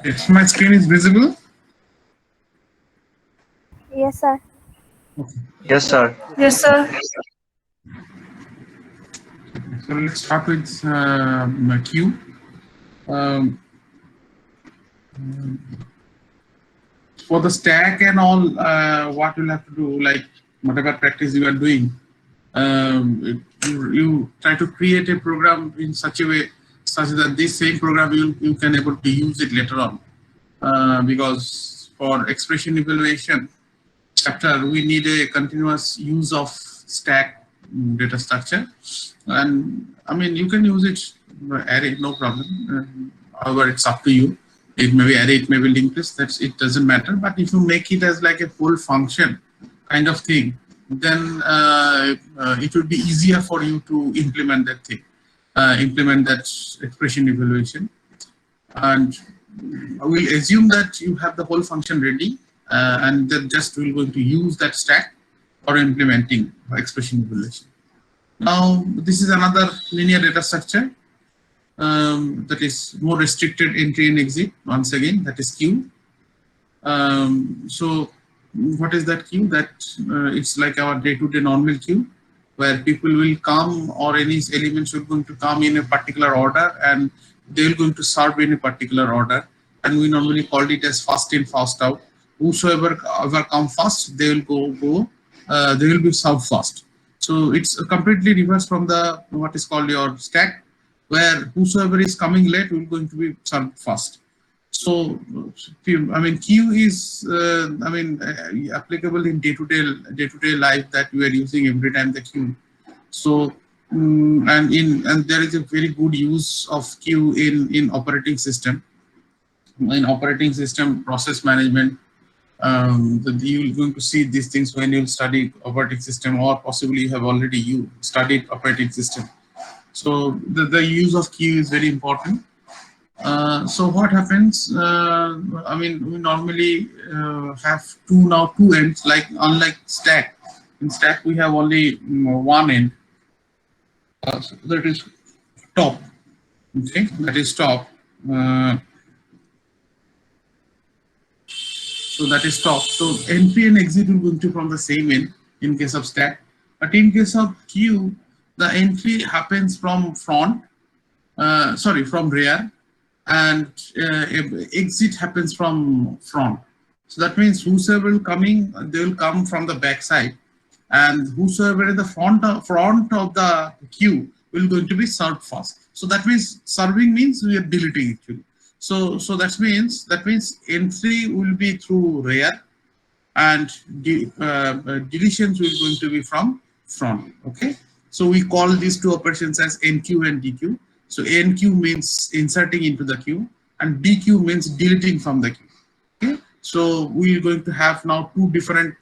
If my screen is visible, Yes, sir. Yes, sir. Yes, sir. so let's start with Q. Um, for the stack and all, what you'll have to do, like whatever practice you are doing, you try to create a program in such a way such that this same program you can able to use it later on. Because for expression evaluation chapter, we need a continuous use of stack data structure. And I mean, you can use it array, no problem. However, it's up to you. It may be array, it may be linked list, it doesn't matter. But if you make it as like a full function kind of thing, then it would be easier for you to implement that thing, implement that expression evaluation. And we'll assume that you have the whole function ready, and then just we're going to use that stack for implementing expression evaluation. Now, this is another linear data structure that is more restricted entry and exit. Once again, that is queue. So, what is that queue? That it's like our day-to-day normal queue, where people will come or any elements are going to come in a particular order, and they're going to serve in a particular order. And we normally call it as fast in, fast out. Whosoever ever come first, they will go. They will be served first. So it's completely reversed from the what is called your stack, where whosoever is coming late will going to be served first. So, I mean, queue is, applicable in day-to-day life that we are using every time the queue. So, and there is a very good use of queue in operating system. In operating system process management, you're going to see these things when you study operating system, or possibly you have already studied operating system. So the use of queue is very important. So what happens? I mean, we normally have two ends. Like unlike stack, in stack we have only one end. So that is top. Okay, that is top. So that is top. So entry and exit will going to from the same end in case of stack. But in case of queue, the entry happens from front. From rear, and exit happens from front. So that means whosoever will coming, they will come from the back side, and whosoever in the front of the queue will going to be served first. So that means serving means we are deleting actually. So that means entry will be through rear, and deletions will going to be from front. Okay, so we call these two operations as NQ and DQ. So NQ means inserting into the queue, and DQ means deleting from the queue. Okay, so we are going to have now two different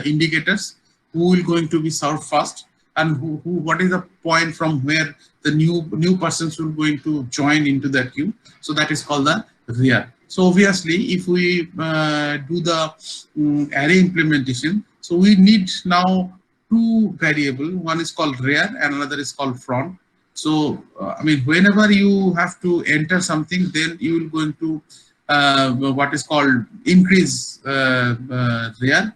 indicators who will going to be served first, and who what is the point from where the new persons will going to join into that queue. So that is called the rear. So obviously, if we do the array implementation, so we need now two variable. One is called rear, and another is called front. So I mean, whenever you have to enter something, then you will going to what is called increase rear,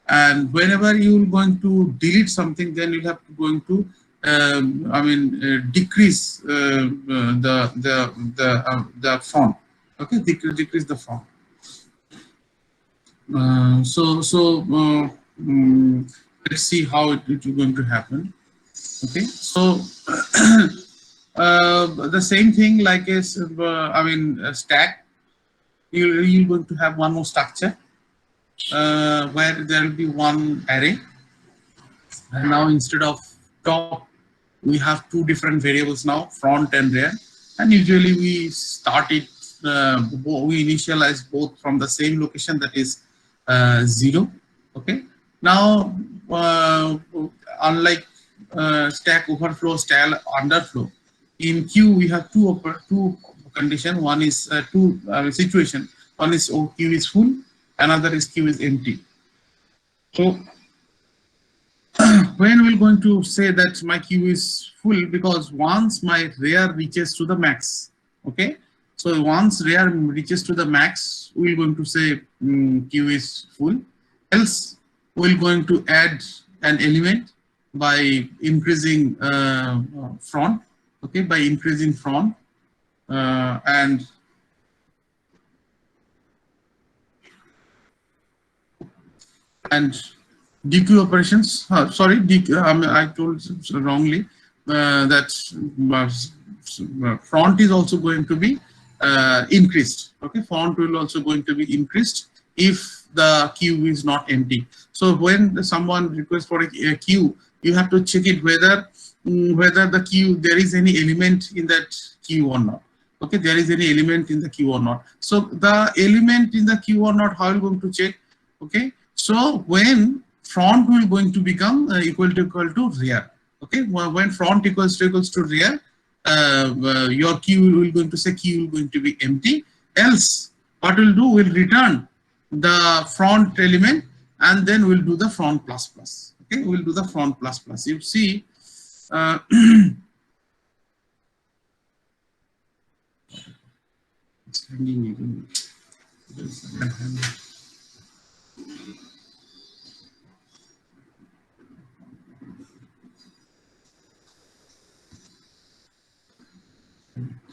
and whenever you are going to delete something, then you have to going to decrease the font. Okay, decrease the font. Let's see how it is going to happen. Okay, so the same thing like is stack. You're going to have one more structure where there will be one array, and now instead of top we have two different variables now, front and rear, and usually we start it we initialize both from the same location, that is 0. Okay, now unlike stack overflow, stack underflow, in queue we have two condition. One is situation. One is queue is full, another is queue is empty. So when we're going to say that my queue is full, because once my rear reaches to the max, okay, so once rear reaches to the max, we're going to say queue is full. Else we're going to add an element by increasing front, okay, by increasing front and DQ operations. Sorry, DQ, I told wrongly that front is also going to be increased. Okay, front will also going to be increased if the queue is not empty. So when someone requests for a queue, you have to check it whether whether the queue there is any element in that queue or not. Okay, there is any element in the queue or not. So the element in the queue or not, how are you going to check? Okay, so when front will going to become equal to rear. Okay, when front equals to rear, your queue will going to say queue will going to be empty. Else what we'll do, we'll return the front element and then we'll do the front plus plus. Okay, we'll do the front plus plus. You see, it's hanging even.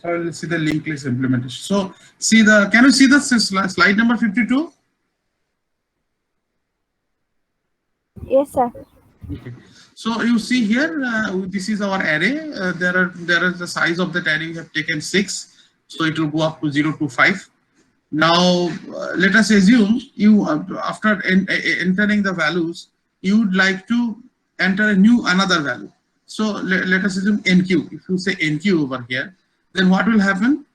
So let's see the linked list implementation. So see the, can you see the slide number 52? Yes, sir. Okay. So you see here, this is our array. There is the size of that array. We have taken 6, so it will go up to 0 to 5. Now let us assume you after entering the values, you would like to enter a new another value. So let us assume NQ. If you say NQ over here, then what will happen?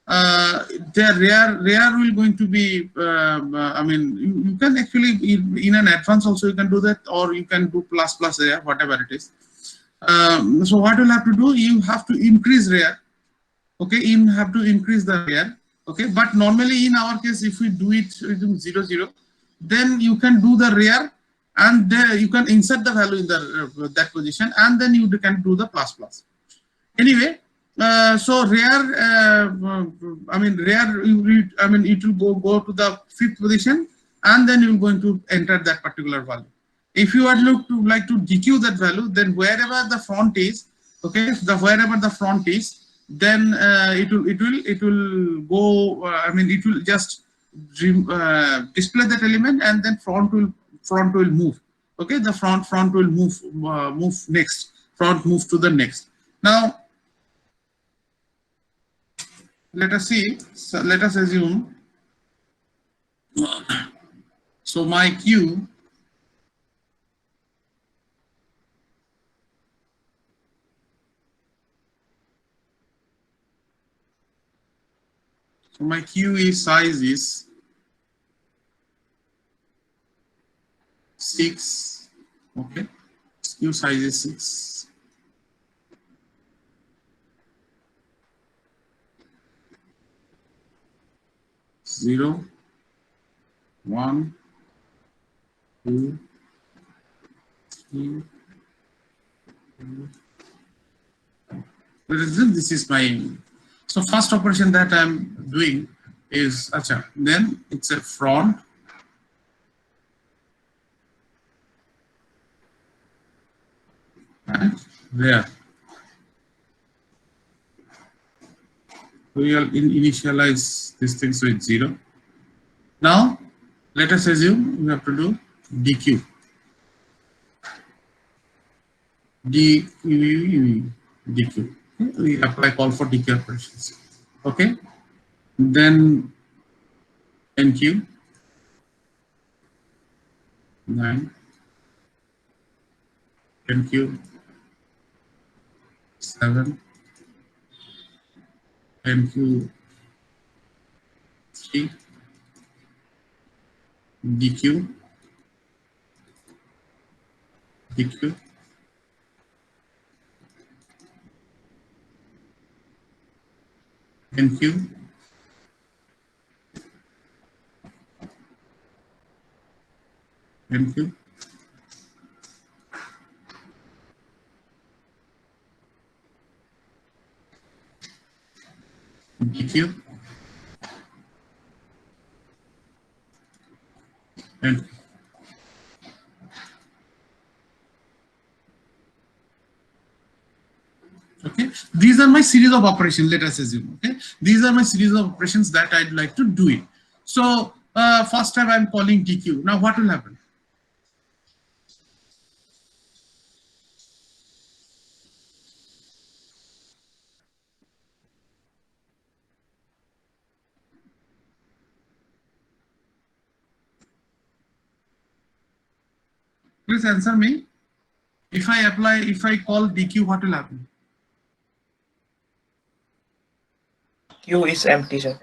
The rear will going to be I mean you can actually in an advance also you can do that, or you can do plus plus rear, whatever it is. So what you'll have to do, you have to increase rear. Okay, you have to increase the rear. Okay, but normally in our case, if we do it using 0 0, then you can do the rear and there you can insert the value in the that position, and then you can do the plus plus. Anyway, so rear, I mean rear, I mean it will go to the 5th position, and then you're going to enter that particular value. If you are like to DQ that value, then wherever the front is, okay, wherever the front is, then it will go. I mean it will just display that element, and then front will move. Okay, the front will move next. Front move to the next. Now let us see. So let us assume. So my queue. So my queue is size is 6. Okay, queue size is 6. Zero, 1, 2, 3. This is my, so first operation that I'm doing is acha, then it's a front and rear. We will initialize these things with 0. Now let us assume we have to do DQ. DQ. We apply call for DQ operations. Okay. Then NQ 9, NQ 7, NQ 3, DQ, DQ, NQ, NQ, DQ and okay, these are my series of operations, let us assume. Okay, these are my series of operations that I'd like to do it. So first time I'm calling DQ. Now what will happen? Please answer me. If I call DQ, what will happen? Queue is empty, sir.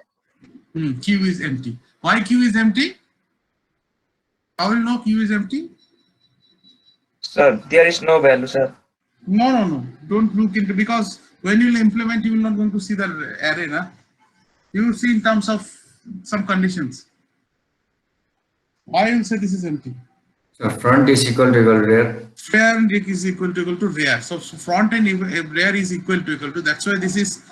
Q is empty. Why Q is empty? How will know Q is empty? Sir, there is no value, sir. No. Don't look into, because when you will implement, you will not going to see the array, na? You will see in terms of some conditions. Why you will say this is empty? So front is equal to rear. Front is equal to rear. So front and rear is equal to. That's why this is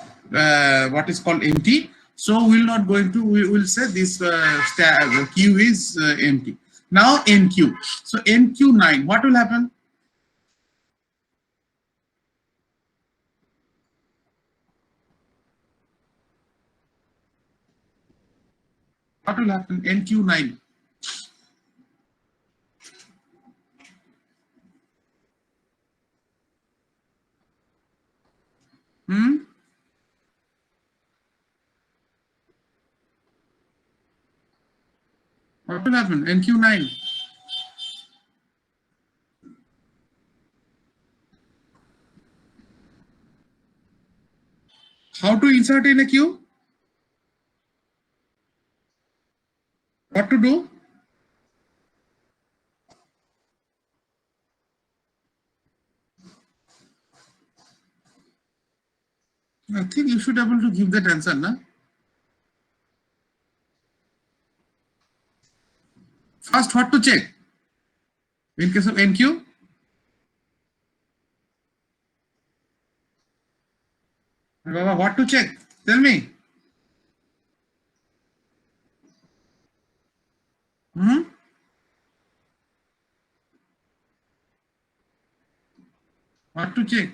what is called empty. So we will not going to. We will say this Q is empty. Now NQ. So NQ9. What will happen? What will happen? NQ9. What will happen? NQ9. How to insert in a queue? What to do? I think you should be able to give that answer, na? First, what to check? In case of NQ? Baba, what to check? Tell me. What to check?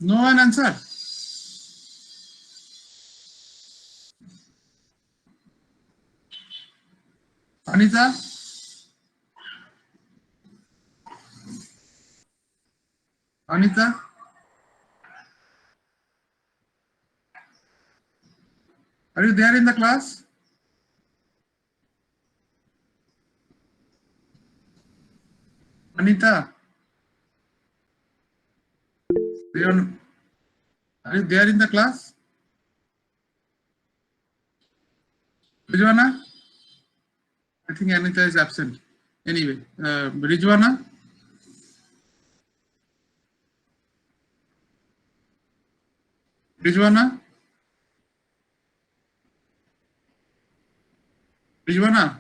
No one answer. Anita? Anita? Are you there in the class? Anita? Are you there in the class? Rijwana? I think Anita is absent. Anyway, Rijwana? Rijwana? Rijwana?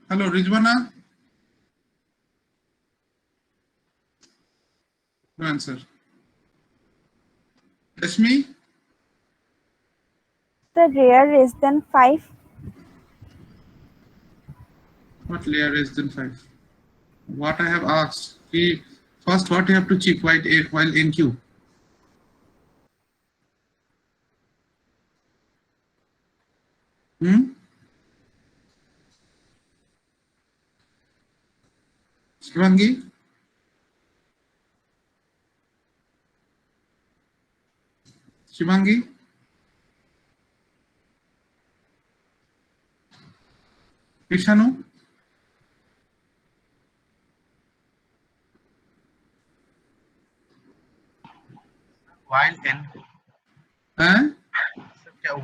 Hello, Rijwana? No answer. Rashmi? The rear less than 5. What layer is than 5? What I have asked. First, what you have to check while NQ? Shivangi? Shivangi? Ishanu? while n Huh?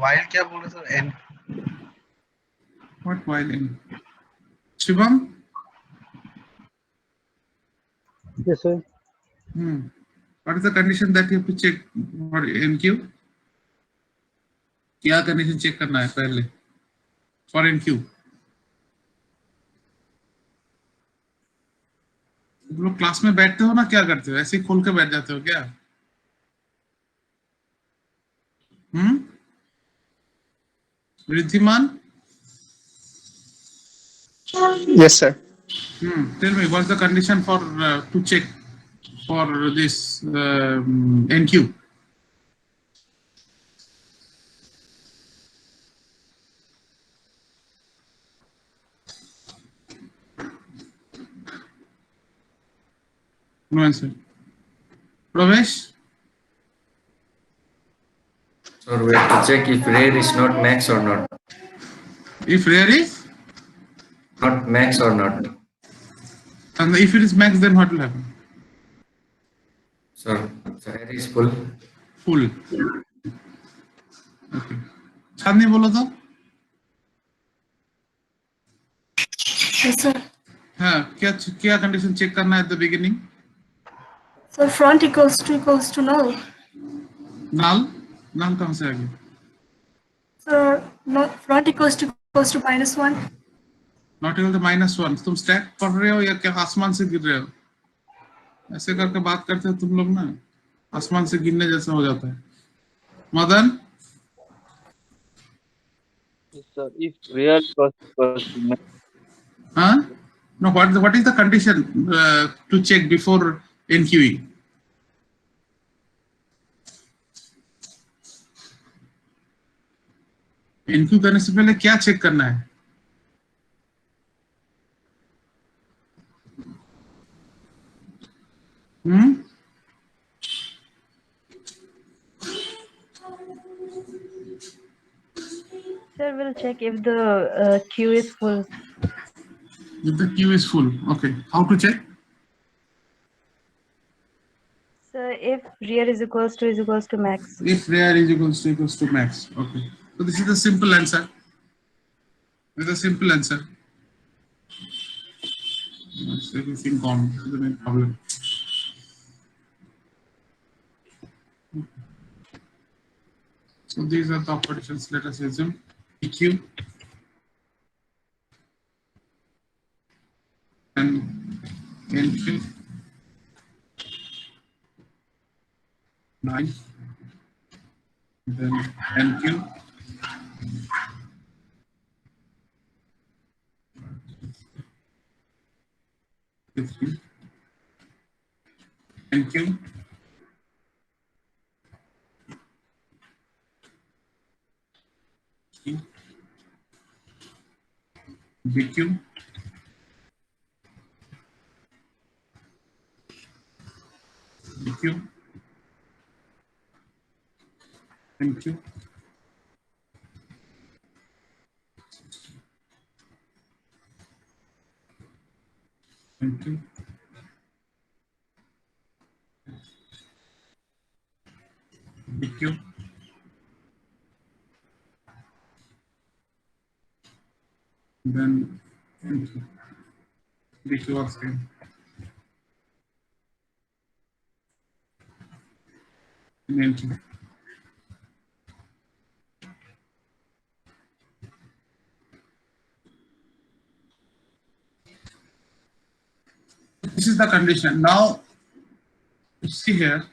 while क्या बोल रहे sir n What while N? Shivam? Yes, sir. What is the condition that you have to check for NQ? क्या condition check करना है पहले for NQ? तुम लोग class में बैठते हो ना, क्या करते हो? ऐसे ही खोल के बैठ जाते हो क्या? Riddhiman? Yes, sir. Tell me, what's the condition for to check for this NQ? No answer. Pravesh? So we have to check if rare is not max or not. If rare is? Not max or not. And if it is max, then what will happen? So rare is full. Full. Okay. Chandni बोलो तो? Yes, sir. हाँ, क्या condition check करना है at the beginning? So front equals to null. Null? Null कहाँ से आ गया? So front equals to -1. Not equal to -1. तुम stack पढ़ रहे हो या क्या आसमान से गिर रहे हो? ऐसे करके बात करते हो तुम लोग ना, आसमान से गिरने जैसा हो जाता है. Madan? Yes, sir. If real equals to max, Huh? No, what is the condition to check before NQE? NQ करने से पहले क्या चेक करना है? Sir, we'll check if the queue is full. If the queue is full, okay. How to check? So if real is equals to max. If real is equals to max, okay. So this is the simple answer. This is a simple answer. It's everything gone. This is the main problem. So these are the operations. Let us assume EQ and NQ 9, then NQ NQ BQ BQ NQ NQ BQ then NQ BQ or same. NQ. This is the condition. Now, you see here.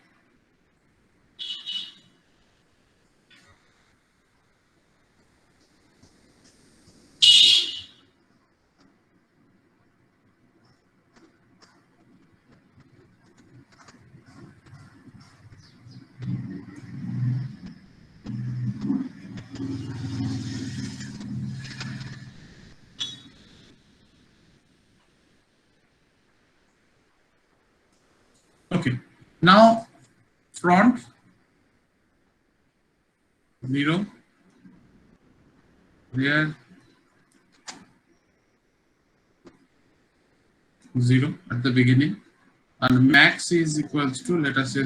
Okay. Now, front 0, rear 0 at the beginning, and max is equals to, let us say,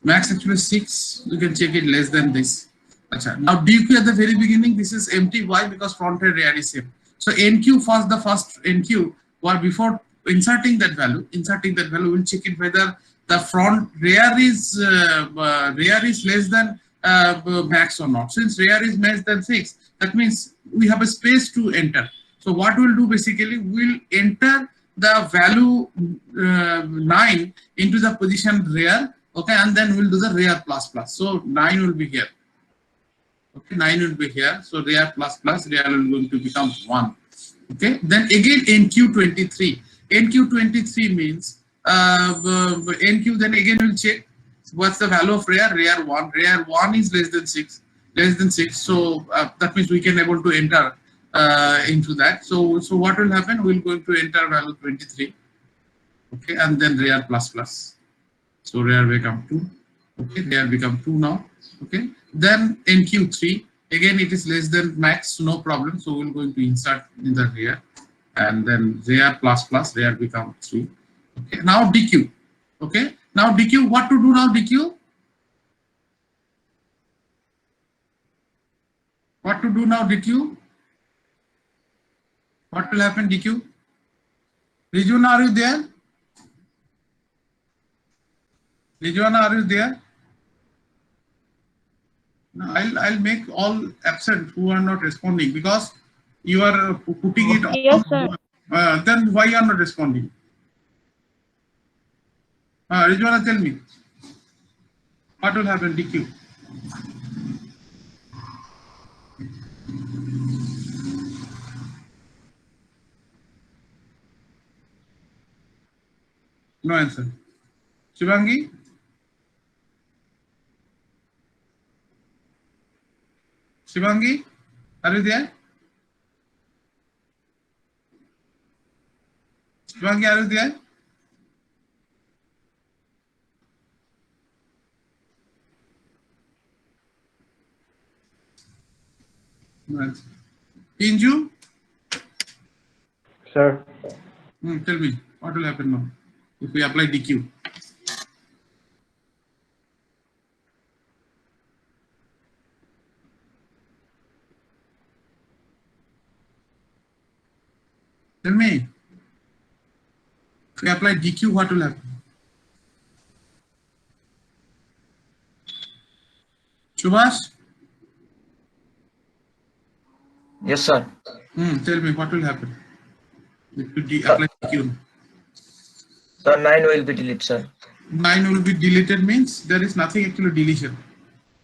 max actually 6. You can check it less than this. Achha. Now DQ at the very beginning, this is empty. Why? Because front and rear is same. So NQ the first NQ, or before inserting that value, we'll check it whether the front rear is less than max or not. Since rear is less than 6, that means we have a space to enter. So what we'll do basically, we'll enter the value 9 into the position rear, okay, and then we'll do the rear plus plus. So 9 will be here. Okay, 9 will be here. So rear plus plus, rear will going to become 1. Okay, then again NQ23. NQ23 means NQ, then again we'll check what's the value of rear. Rear 1. Rear 1 is less than 6. Less than 6. So that means we can able to enter into that. So what will happen? We're going to enter value 23. Okay, and then rear plus plus. So rear become 2. Okay, rear become 2 now. Okay, then NQ3, again it is less than max, so no problem. So we're going to insert in the rear, and then rear plus plus, rear become 3. Okay, now DQ. Okay, now DQ, what to do now DQ? What to do now DQ? What will happen DQ? Rijwana, are you there? Rijwana, are you there? No, I'll make all absent who are not responding, because you are putting it on. Yes, sir. Then why you are not responding? Rijwana, tell me. What will happen DQ? No answer. Shivangi? Shivangi, are you there? Shivangi, are you there? No answer. Pinju? Sir. Tell me, what will happen now if we apply DQ? Tell me, if we apply DQ, what will happen? Subhash? Yes, sir. Tell me, what will happen if you apply DQ? So 9 will be deleted, sir. 9 will be deleted means there is nothing actually deletion.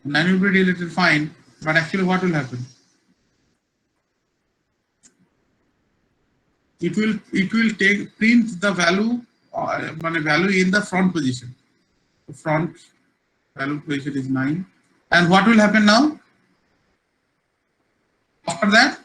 9 will be deleted, fine, but actually what will happen? It will print the value value in the front position. The front value position is 9, and what will happen now? After that,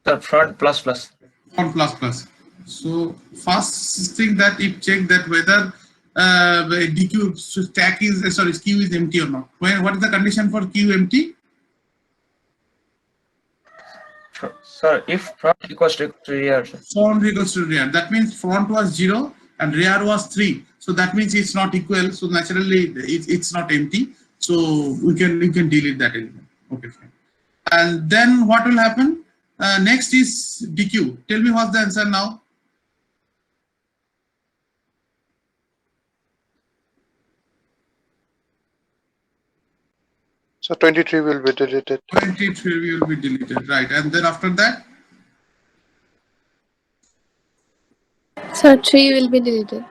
Sir, front plus plus. front plus plus. So first thing that it check that whether DQ stack is queue is empty or not. What is the condition for queue empty? Sir, if front equals to rear, sir. Front equals to rear. That means front was 0 and rear was 3. So that means it's not equal. So naturally it's not empty. So we can delete that element. Okay, fine. And then what will happen? Next is DQ. Tell me what's the answer now. So 23 will be deleted. 23 will be deleted, right? And then after that, So 3 will be deleted.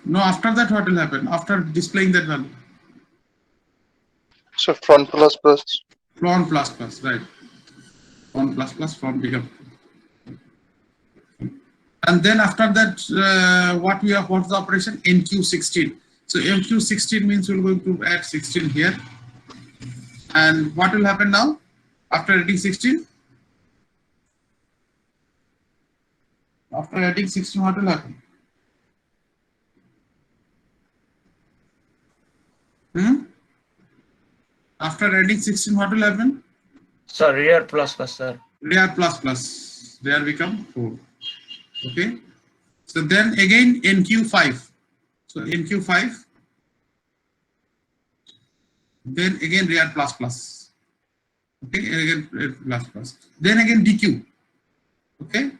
no, after that what will happen? After displaying that value, So front plus plus. front plus plus, right? Front plus plus, front become. And then after that, what's the operation? NQ16. So NQ16 means we're going to add 16 here. And what will happen now after adding 16? After adding 16, what will happen? After adding 16, what will happen? Sir, rear plus plus, sir. Rear plus plus. Rear become 4. Okay. So then again NQ5. So NQ5. Then again rear plus plus. Okay. Again rear plus plus. Then again DQ. Okay.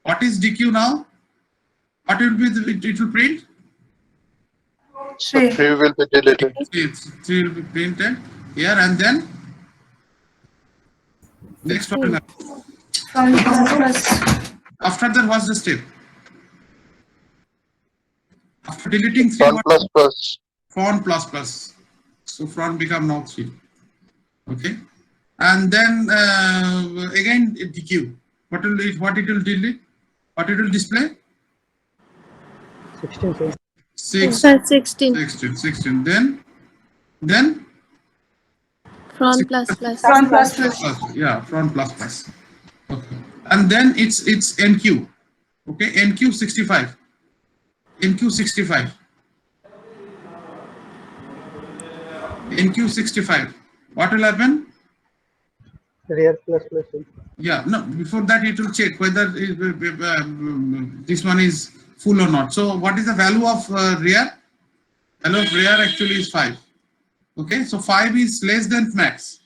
What is DQ now? What will be it will print? So 3. 3 will be deleted. 3 will be printed here, and then next what will happen? Front plus. After that, what's the step? After deleting 3, Front what? plus plus. Front plus plus. So front become now 3. Okay, and then again DQ. What it will delete? What it will display? 6, Sir, 16. 16. Then Front plus plus. Front plus plus. yeah, front plus plus. Okay, and then it's NQ. Okay, NQ 65. NQ 65. NQ 65. What will happen? Rear plus plus. Yeah, no, before that it will check whether this one is full or not. So what is the value of rear? Value of rear actually is 5. Okay, so 5 is less than max.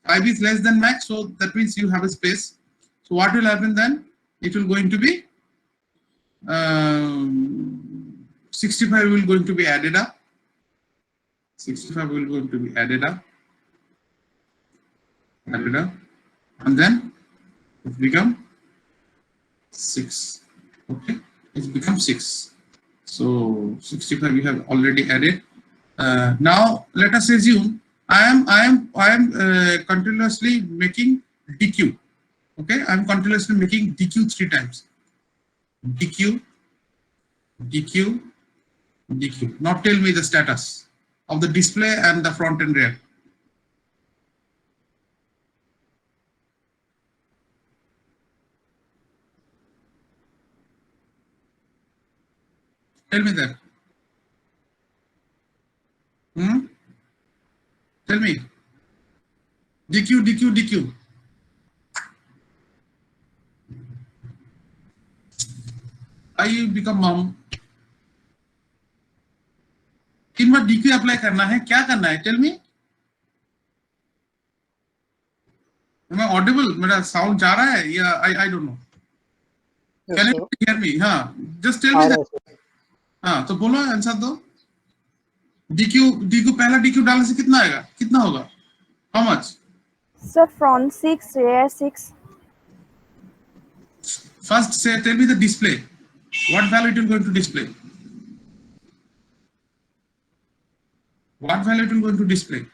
5 is less than max, so that means you have a space. So what will happen then? It will going to be 65 will going to be added up. 65 will going to be added up, and then it become 6. Okay, it becomes 6. So 65 we have already added. Now let us assume I am continuously making DQ. Okay, I am continuously making DQ 3 times. DQ. Now tell me the status of the display and the front and rear. Tell me that. Tell me. DQ. Why you become mom? किन बार DQ apply करना है, क्या करना है? Tell me. Am I audible? मेरा sound जा रहा है या I don't know. Can you hear me? हाँ, just tell me that. हाँ, तो बोलो आंसर दो. DQ पहला DQ डालने से कितना आएगा? कितना होगा? How much? Sir, front 6, rear 6. First, tell me the display. What value it will going to display? What value it will going to display?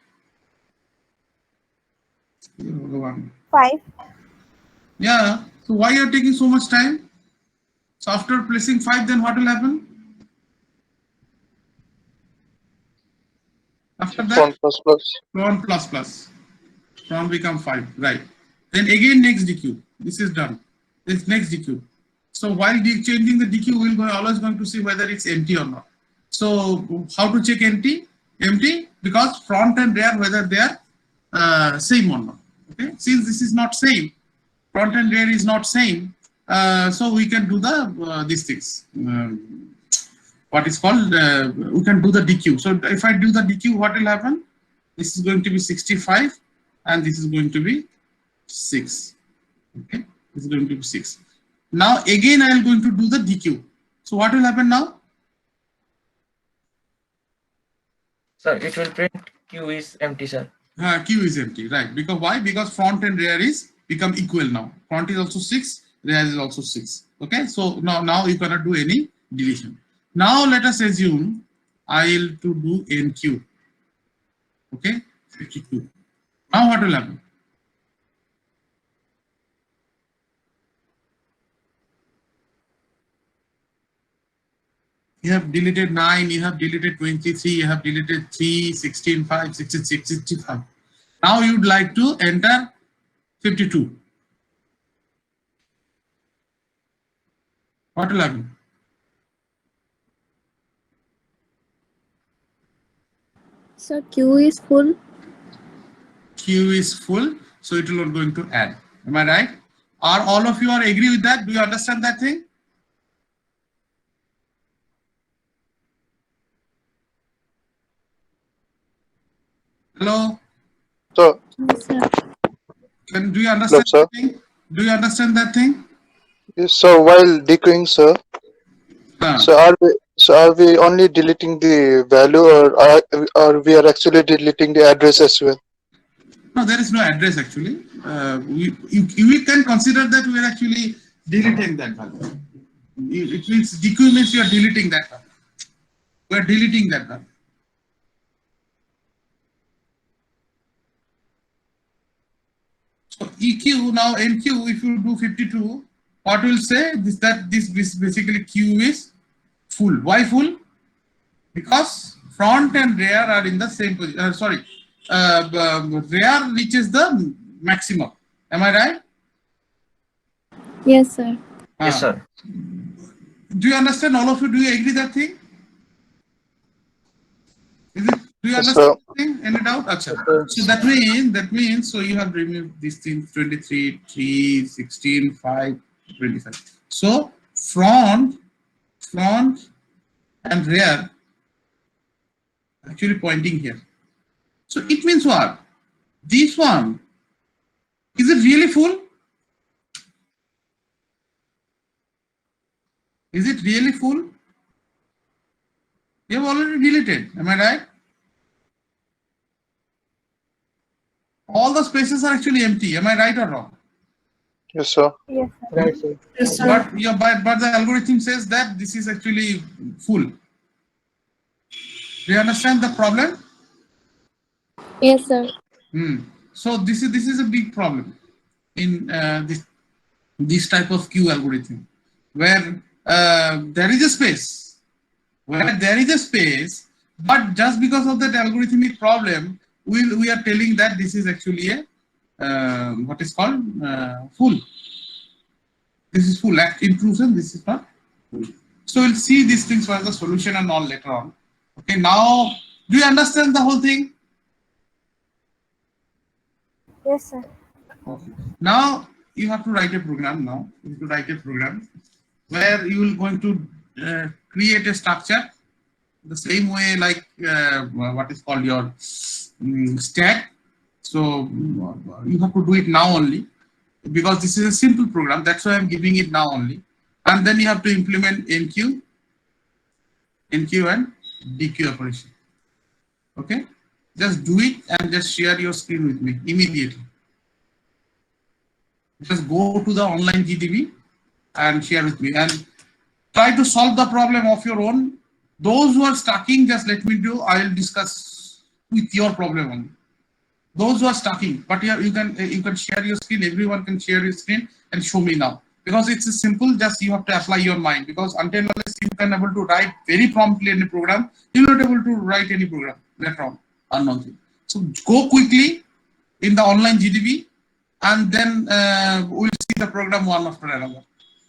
5. Yeah. So why you are taking so much time? So after placing 5, then what will happen? After that, Front plus plus. front plus plus. Front become 5, right? Then again next DQ. This is done. This next DQ. So while changing the DQ, we'll always going to see whether it's empty or not. So how to check empty? Empty because front and rear whether they are same or not. Okay. Since this is not same, front and rear is not same. So we can do the these things. What is called? We can do the DQ. So if I do the DQ, what will happen? This is going to be 65, and this is going to be 6. Okay. This is going to be 6. Now again I am going to do the DQ. So what will happen now? Sir, it will print Q is empty, sir. Q is empty, right? Because why? Because front and rear is become equal now. Front is also 6, rear is also 6. Okay, so now you cannot do any deletion. Now let us assume I'll to do NQ. Okay, 52. Now what will happen? You have deleted 9, you have deleted 23, you have deleted 3, 16, 5, 66, 65. Now you'd like to enter 52. What will happen? Sir, Q is full. Q is full, so it will not going to add. Am I right? Are all of you are agree with that? Do you understand that thing? Hello? So, Yes, sir. Do you understand sir. that thing? Do you understand that thing? yes, sir, while dequeuing, sir, Ah. So are we only deleting the value, or we are actually deleting the address as well? No, there is no address actually. We can consider that we are actually deleting that value. It means deq means you are deleting that value. We are deleting that value. So EQ now NQ, if you do 52, what will say is that this basically Q is full. Why full? Because front and rear are in the same position. Rear reaches the maximum. Am I right? Yes, sir. Yes, sir. Do you understand, all of you? Do you agree that thing? Do you Yes, understand sir. the thing? Any doubt? Acha. sir. So that means so you have removed these things 23, 3, 16, 5, 25. So front and rear actually pointing here. So it means what? This one, is it really full? Is it really full? You have already deleted. Am I right? All the spaces are actually empty. Am I right or wrong? Yes, sir. Yes, sir. Right, sir. Yes, sir. But the algorithm says that this is actually full. Do you understand the problem? Yes, sir. So this is a big problem in this type of queue algorithm, where there is a space, but just because of that algorithmic problem, we are telling that this is actually a what is called full. This is full act intrusion. This is not full. So we'll see these things as the solution and all later on. Okay, now do you understand the whole thing? Yes, sir. Okay. Now you have to write a program. Now you have to write a program where you will going to create a structure the same way like what is called your stack. So you have to do it now only because this is a simple program. That's why I'm giving it now only. And then you have to implement NQ and DQ operation. Okay, just do it and just share your screen with me immediately. Just go to the online GDB and share with me and try to solve the problem of your own. Those who are stucking, just let me know. I will discuss with your problem only. Those who are stucking, but you can share your screen. Everyone can share your screen and show me now because it's a simple. Just you have to apply your mind because until unless you can able to write very promptly any program, you're not able to write any program later on unknown thing. So go quickly in the online GDB and then we'll see the program one after another.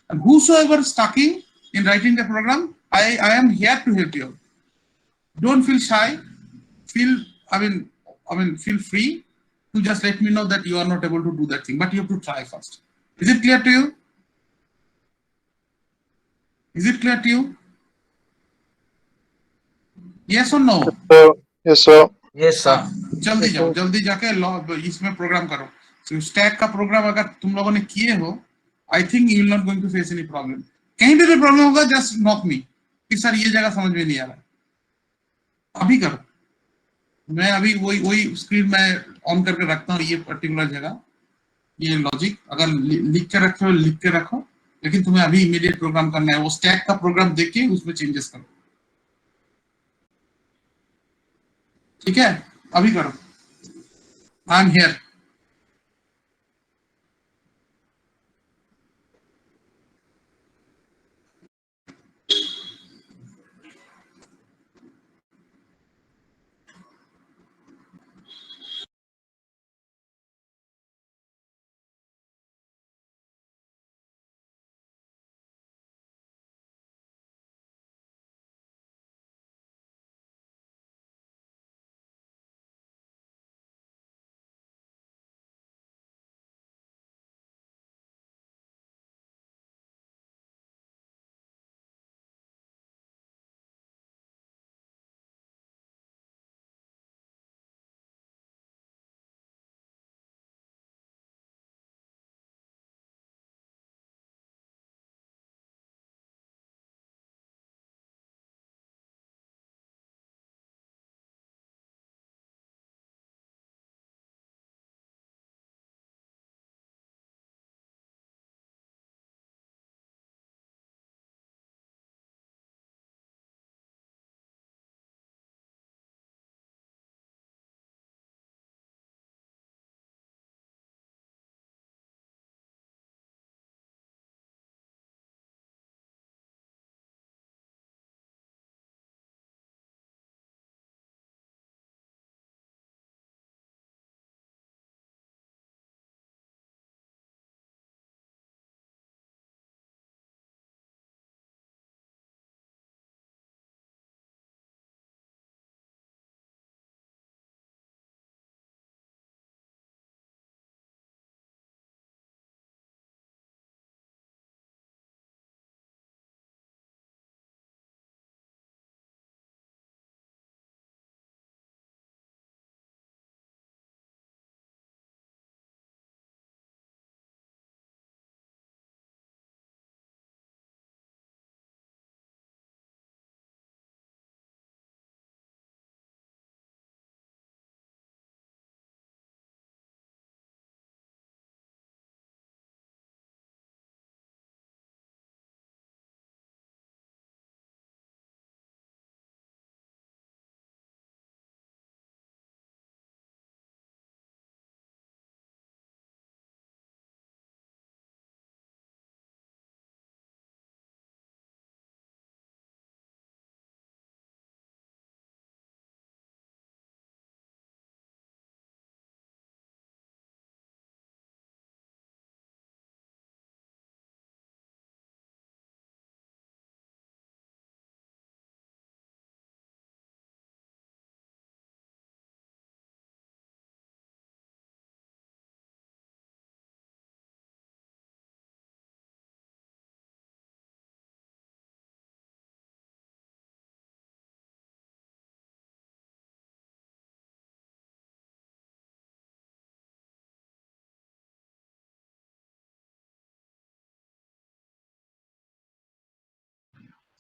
And whosoever is stucking in writing the program, I am here to help you. Don't feel shy. Feel feel free to just let me know that you are not able to do that thing, but you have to try first. Is it clear to you? Is it clear to you? Yes or no? Yes, sir. Yes, sir. जल्दी जाओ, जल्दी जाके इसमें programme करो. So stack का programme अगर तुम लोगों ने किए हो, I think you will not going to face any problem. कहीं भी प्रॉब्लम होगा, just knock me. कि सर ये जगह समझ में नहीं आ रहा. अभी करो. मैं अभी वही स्क्रीन में ऑन करके रखता हूँ ये पर्टिकुलर जगह, ये लॉजिक अगर लिख के रखे हो लिख के रखो, लेकिन तुम्हें अभी इमीडिएट प्रोग्राम करना है. वो स्टैक का प्रोग्राम देख के उसमें चेंजेस करो. ठीक है, अभी करो. I am here.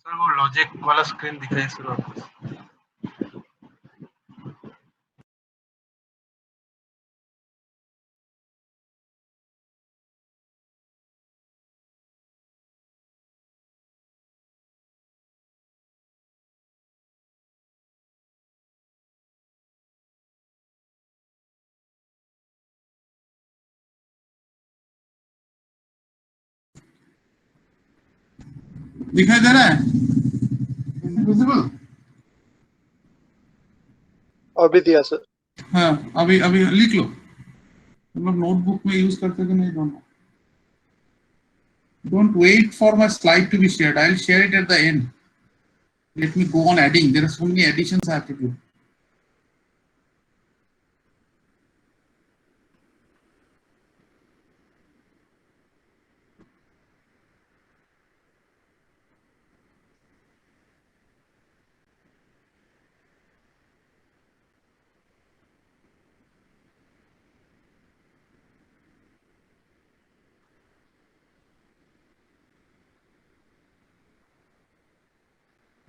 सर वो लॉजिक वाला स्क्रीन दिख रहा है सर वापस। दिखाई दे रहा है? विजिबल? अभी दिया सर। हाँ, अभी अभी लिख लो। तुम लोग नोटबुक में यूज करते हो कि नहीं? Don't wait for my slide to be shared. I'll share it at the end. Let me go on adding. There are so many additions I have to do.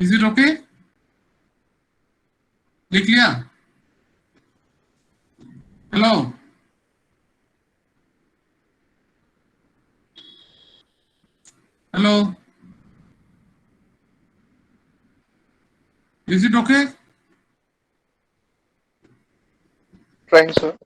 Is it okay? लिख लिया? Hello? Hello? Is it okay? Trying sir.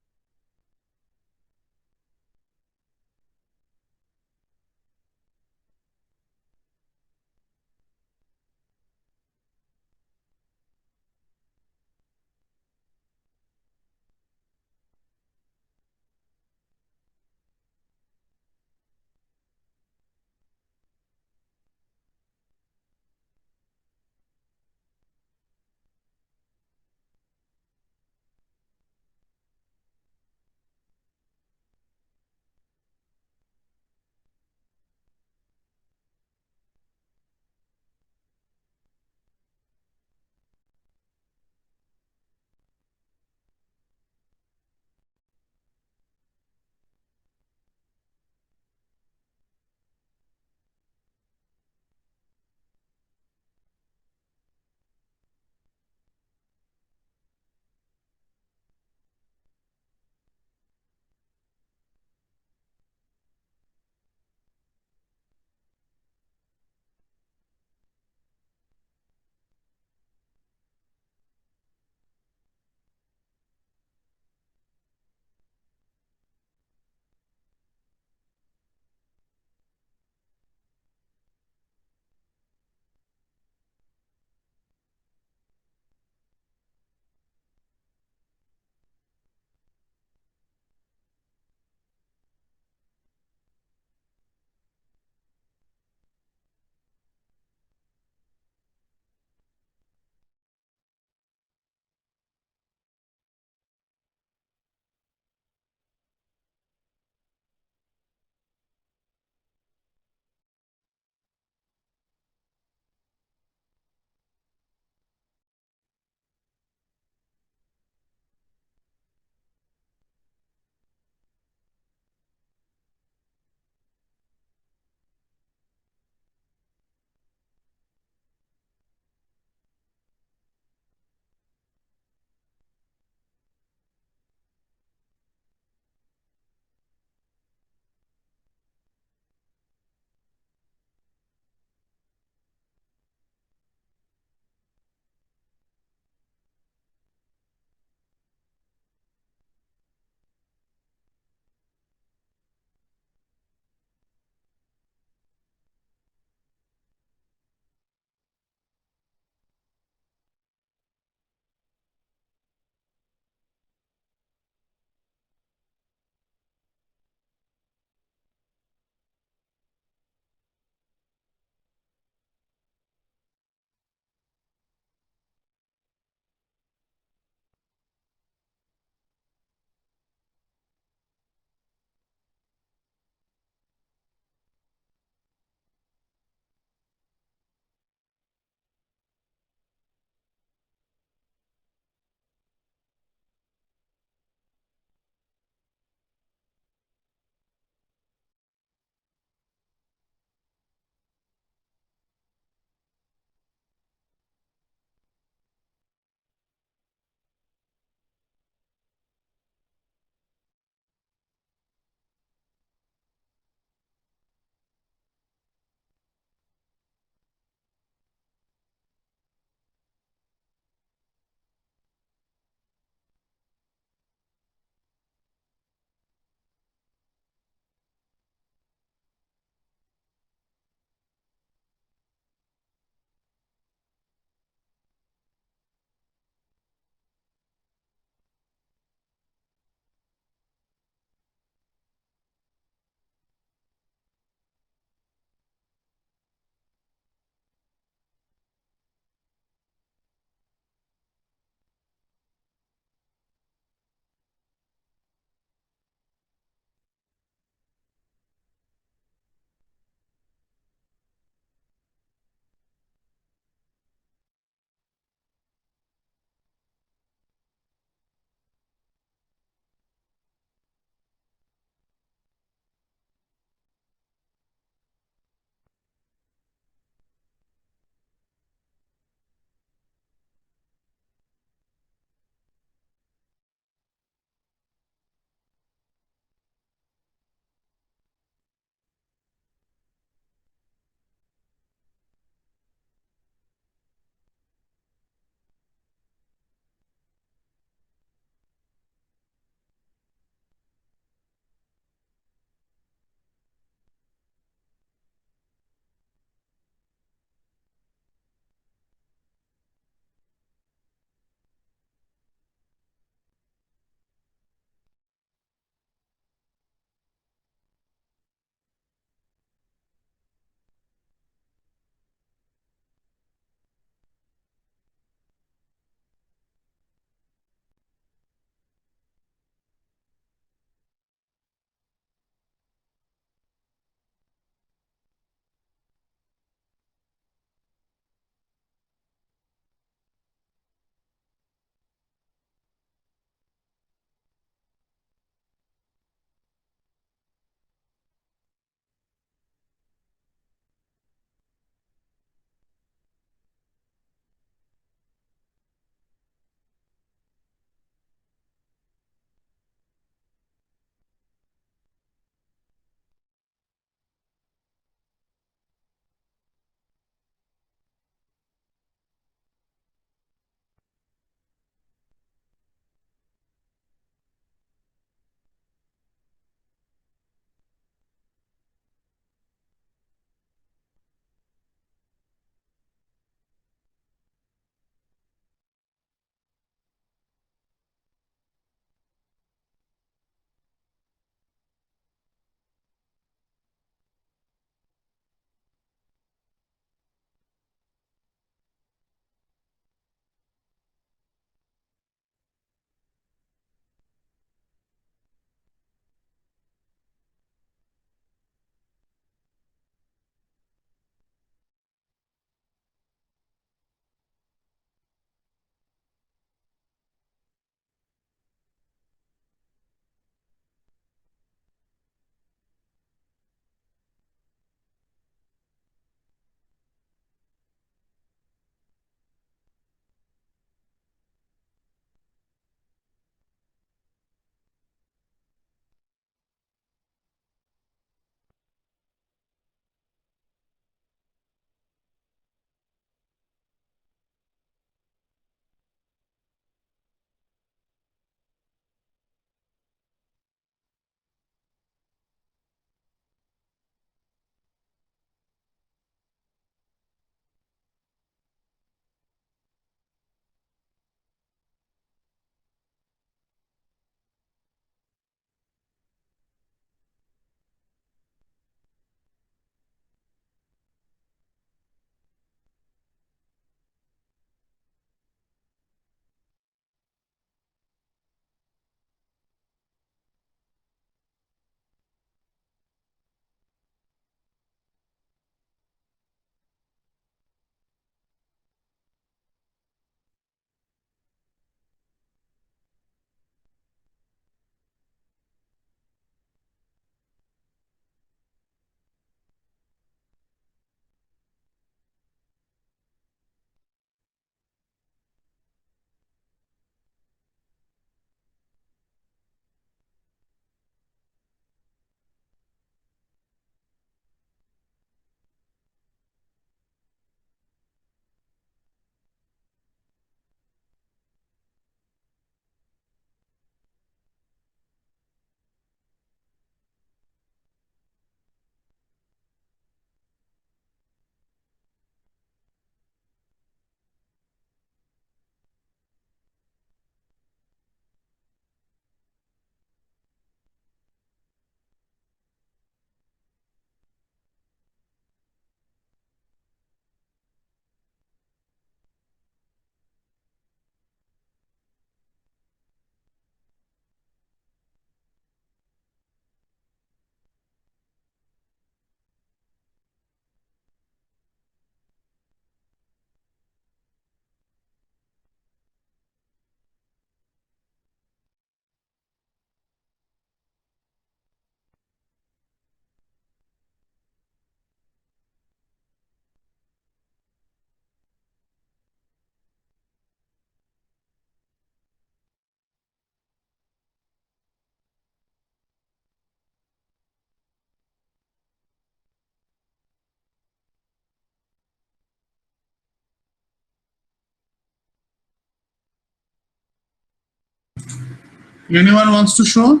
Anyone wants to show?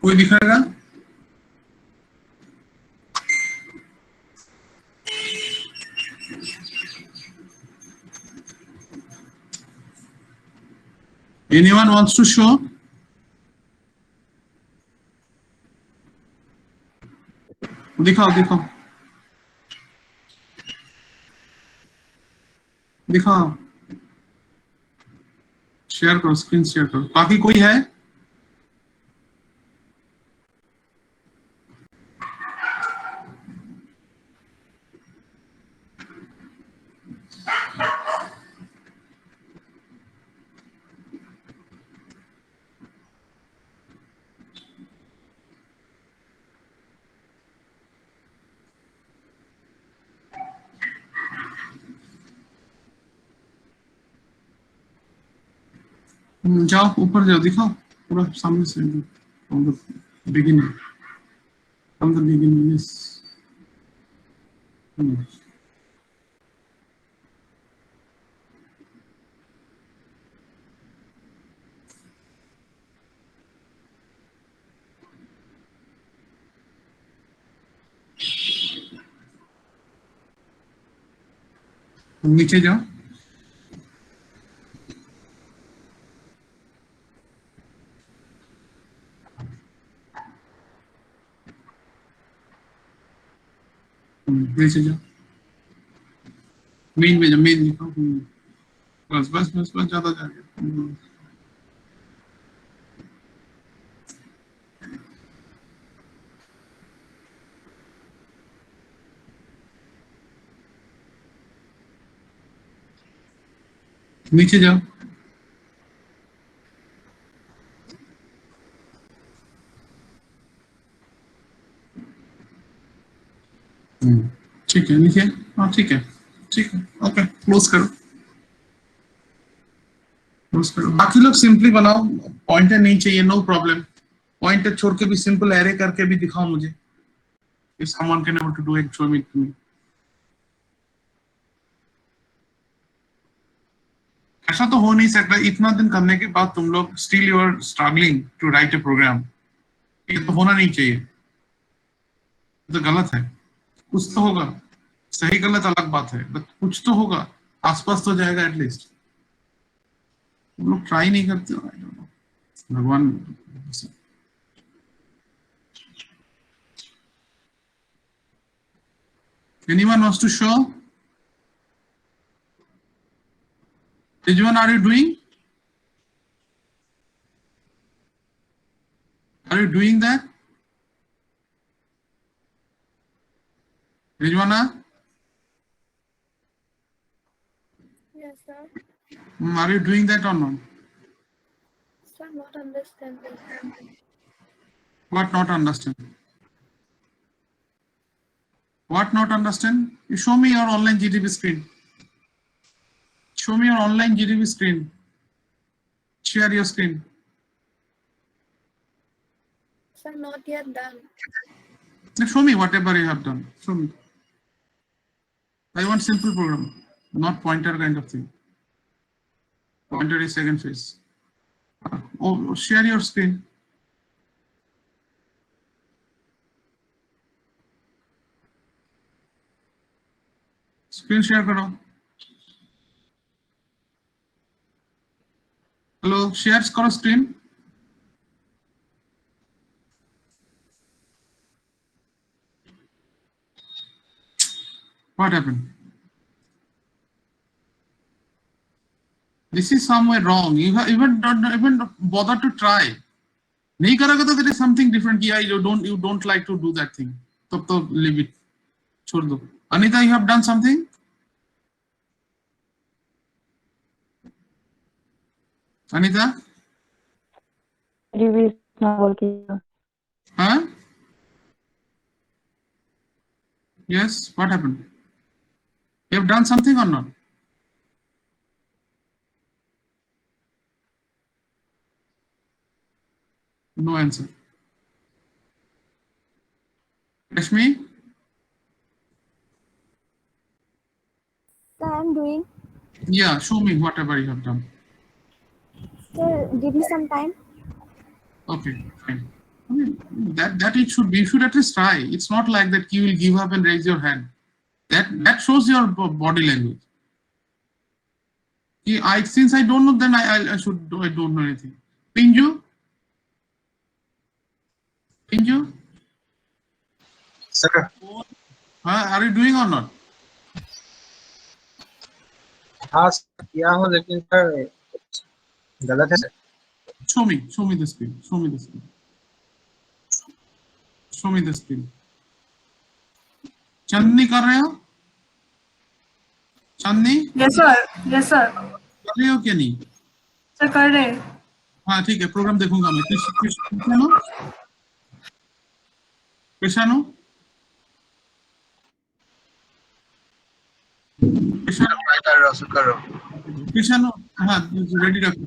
कोई दिखाएगा? Anyone wants to show? दिखाओ दिखाओ दिखाओ, share करो, screen share करो। बाकी कोई है? जाओ ऊपर जाओ, दिखाओ पूरा सामने से, from the beginning, from the beginning, yes. नीचे जाओ। नीचे जाओ, मेन में जाओ, मेन दिखाओ। बस बस बस बस, ज्यादा जा गया। नीचे जाओ। ठीक है, नीचे। हाँ ठीक है, ठीक है, ओके, क्लोज करो, क्लोज करो। बाकी लोग सिंपली बनाओ, पॉइंटर नहीं चाहिए, नो प्रॉब्लम। पॉइंटर छोड़ के भी सिंपल एरे करके भी दिखाओ मुझे। If someone can able to do it, show me to me. ऐसा तो हो नहीं सकता इतना दिन करने के बाद तुम लोग still you are struggling to write a program. ये तो होना नहीं चाहिए, ये तो गलत है। कुछ तो होगा, सही गलत अलग बात है, बट कुछ तो होगा, आसपास तो जाएगा एटलीस्ट। तुम लोग ट्राई नहीं करते हो, I don't know. भगवान। Anyone wants to show? Rijwan, are you doing? Are you doing that? Rijwana? Yes, sir. Are you doing that or not? Sir, not understanding. What not understand? What not understand? You show me your online GDB screen. Show me your online GDB screen. Share your screen. Sir, not yet done. Now show me whatever you have done. Show me. I want simple program, not pointer kind of thing. Pointer is second phase. Oh, share your screen. Screen share करो. Hello, share करो screen. What happened? This is somewhere wrong. You have even don't even bother to try. नहीं करोगे तो there is something different. Yeah, you don't like to do that thing. तब तो leave it. छोड़ दो. Anita, you have done something? Anita? GDB is not working. Huh? Yes. What happened? You have done something or not? No answer. Rashmi? Sir, I'm doing. Yeah, show me whatever you have done. Sir, give me some time. Okay, fine. I mean, that it should be. You should at least try. It's not like that you will give up and raise your hand. That shows your body language. Since I don't know, then I don't know anything. Pinju? Sir, Are you doing or not? हाँ किया हूँ लेकिन sir गलत है sir. Show me the screen. Show me the screen. चांदनी कर रहे हो? चांदनी Yes sir. Yes sir. कर रही हो क्या नहीं? सर कर रहे हैं. हाँ ठीक है, प्रोग्राम देखूंगा मैं. कृष्णानु कृष्णानु हाँ रेडी रखो,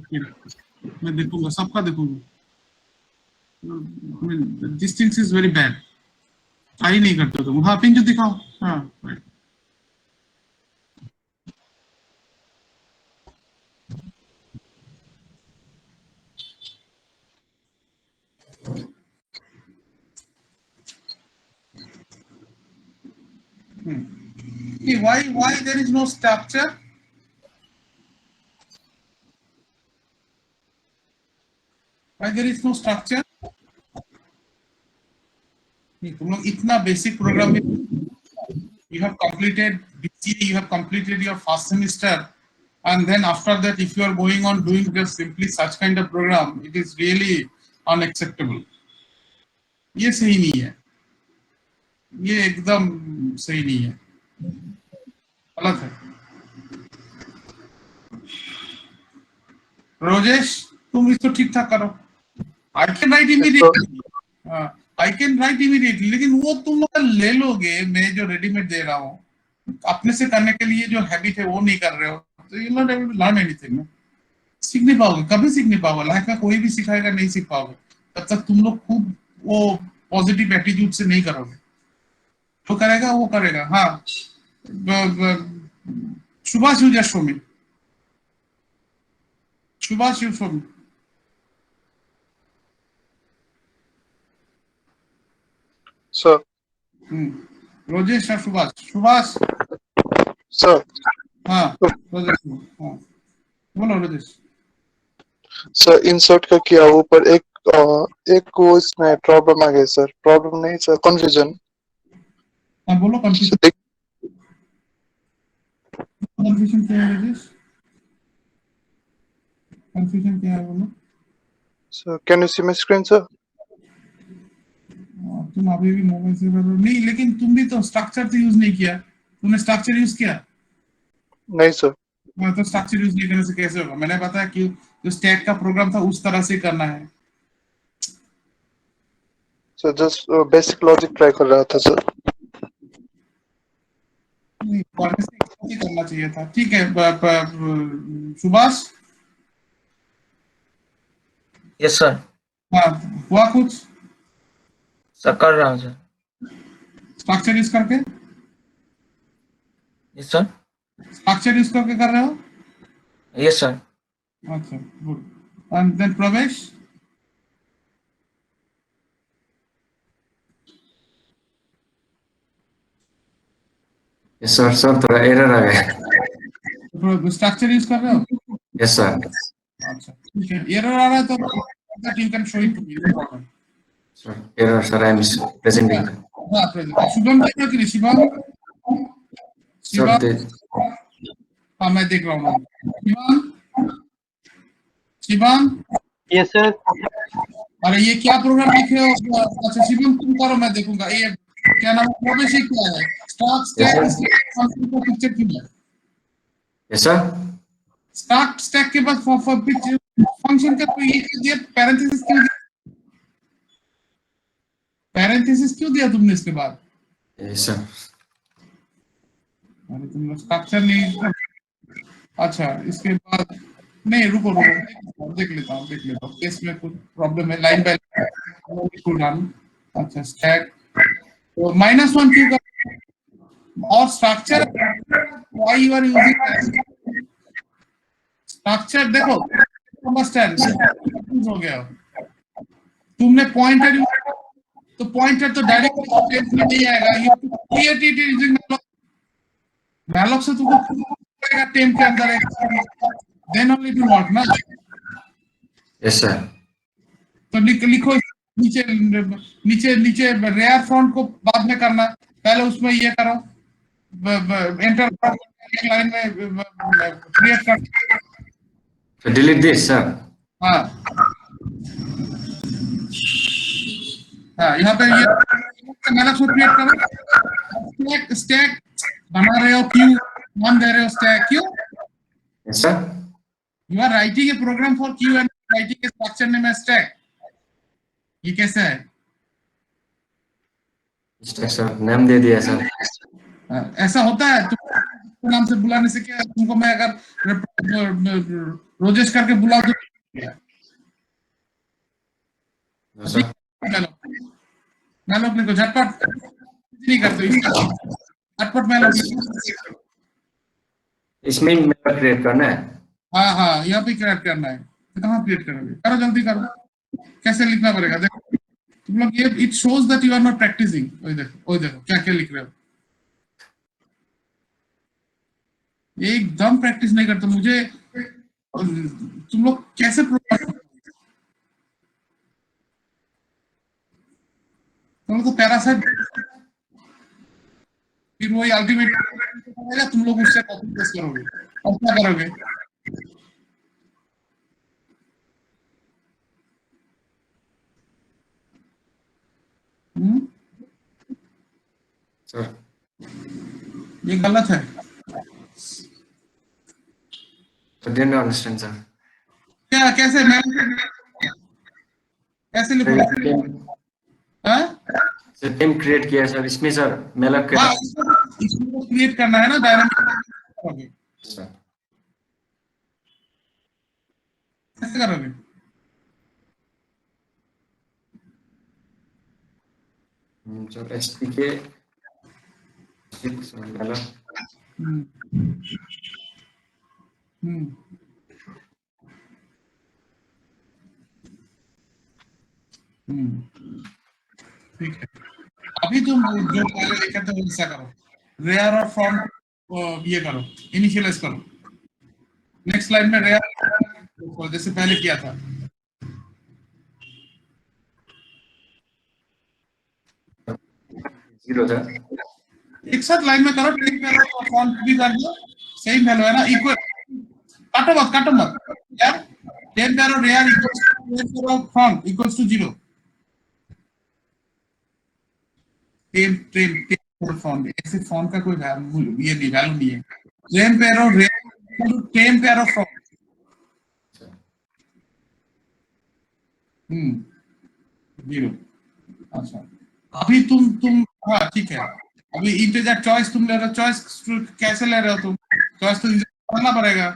मैं देखूंगा, सबका देखूंगा. I mean, this things is very bad. Try नहीं करते तुम. हाँ पिंजू दिखाओ. हाँ right. Okay, why there is no structure? Why there is no structure? तुम लोग इतना basic programme you have completed BCA, you have completed your first semester, and then after that if you are going on doing just simply such kind of program, it is really unacceptable. ये सही नहीं है, ये एकदम सही नहीं है, गलत है. रोजेश तुम इसको ठीक ठाक करो. I can write immediately. I can write immediately, लेकिन वो तुम लोग ले लोगे. मैं जो रेडीमेड दे रहा हूँ अपने से करने के लिए जो हैबिट है वो नहीं कर रहे हो, तो you not able to learn anything. सीख नहीं पाओगे, कभी सीख नहीं पाओगे. लाइफ में कोई भी सिखाएगा नहीं सीख पाओगे तब तक तुम लोग खुद वो पॉजिटिव एटीट्यूड से नहीं करोगे. तो करेगा वो करेगा. हाँ Subhash you just show me. Subhash you show me. Sir. रोजेश और सुभाष. Sir. हाँ रोजेश. हाँ बोलो रोजेश. सर इंसर्ट का किया ऊपर एक वो इसमें प्रॉब्लम आ गया सर. प्रॉब्लम नहीं सर, कंफ्यूजन. हाँ बोलो कंफ्यूजन क्या है रोजेश? कंफ्यूजन क्या है बोलो. Sir can you see my screen sir? तुम अभी भी मोबाइल से कर रहे हो. नहीं लेकिन तुम भी तो स्ट्रक्चर तो यूज नहीं किया. तुमने स्ट्रक्चर यूज किया? नहीं सर. तो स्ट्रक्चर यूज नहीं करने से कैसे होगा? मैंने बताया कि जो स्टैक का प्रोग्राम था उस तरह से करना है. Sir just basic logic try कर रहा था सर. नहीं करना चाहिए था. ठीक है सुभाष. Yes sir. हाँ हुआ कुछ? सर कर रहा हूँ सर. स्ट्रक्चर यूज करके? Yes sir. स्ट्रक्चर यूज करके कर रहे हो? Yes sir. अच्छा गुड. एंड देन प्रवेश. Yes sir. सर थोड़ा एरर आ गया. स्ट्रक्चर यूज कर रहे हो? Yes sir. अच्छा ठीक है. एरर आ रहा है तो that you can show it to me, no problem. Sir, error sir, I am presenting. हाँ present. शुभम क्या करी? शिवम. हाँ मैं देख रहा हूँ. शिवम. Yes sir. अरे ये क्या प्रोग्राम लिखे हो? अच्छा शिवम तुम करो, मैं देखूंगा. ये क्या नाम है? प्रवेश क्या है? पिक्चर क्यों है? Yes sir. स्टार्ट स्टैक के बाद फॉर पिक्चर फंक्शन का तो ये पैरेंथेसिस क्यों दिया? पैरेंथेसिस क्यों दिया तुमने इसके बाद? Yes sir. अरे तुम स्ट्रक्चर नहीं. अच्छा इसके बाद नहीं, रुको देख लेता हूँ केस में कुछ प्रॉब्लम है. Line by line. अच्छा स्टैक तो -1 क्यों कर? और structure why you are using structure देखो, अंडरस्टैंड हो गया। तुमने पॉइंटर तो पॉइंटर तो डायरेक्ट नहीं आएगा, you create it using malloc से तुमको पड़ेगा टेम के अंदर then only it will work ना। Yes sir. तो लिखो नीचे नीचे नीचे रेयर फ्रंट को बाद में करना, पहले उसमें ये करो, एंटर लाइन में क्रिएट कर। So delete this, sir. हाँ हाँ, यहाँ पे ये मैलॉक को क्रिएट करो। स्टैक बना रहे हो, क्यों नाम दे रहे हो स्टैक, क्यों? Yes, sir. You are writing a program for queue and writing a structure name as stack. ये कैसे है? Stack sir, नाम दे दिया सर। ऐसा होता है, तुम नाम से बुलाने से क्या, तुमको मैं अगर रोजेश करके बुला दूं, मैलॉक ने को झटपट नहीं करते, झटपट मैलॉक इसमें मैलॉक क्रिएट करना है। हाँ हाँ, यहाँ पे क्रिएट करना है। कहाँ क्रिएट करोगे? करो जल्दी करो। कैसे लिखना पड़ेगा देखो तुम लोग, ये it shows that you are not practising. ओए देखो क्या क्या लिख रहे हो, एकदम प्रैक्टिस नहीं करते। मुझे तुम लोग कैसे तुम लोग तो पैरासाइट, फिर वही अल्टीमेट तुम लोग उससे कॉपी पेस्ट करोगे और क्या करोगे? सर ये गलत है। I didn't understand, sir. क्या कैसे मैं कैसे लिखूंगा? हाँ सर टीम क्रिएट किया सर, इसमें सर मैलॉक के इसको क्रिएट करना है ना डायनामिक। सर कैसे करोगे? सर एसपीके मैलॉक ठीक है, अभी तुम जो पहले लिखे थे वैसा करो, रेयर और फ्रॉम ये करो, इनिशियलाइज करो। नेक्स्ट लाइन में रेयर जैसे पहले किया था। जीरो था, एक साथ लाइन में करो, टेम पैरो और फ्रंट भी कर दो, सेम वैल्यू है ना, इक्वल। काटो मत यार। टेम पैरो रेयर इक्वल्स टू टेम पैरो फ्रंट इक्वल्स टू 0। टेम पैरो फ्रंट, ऐसे फ्रंट का कोई वैल्यू ये नहीं, वैल्यू नहीं है। टेम पैरो रेयर इक्वल टू टेम पैरो फ्रंट। 0। अच्छा, अभी तुम हाँ ठीक है, अभी इंटीजर चॉइस तुम ले रहे हो, चॉइस कैसे ले रहे हो तुम? चॉइस तो करना पड़ेगा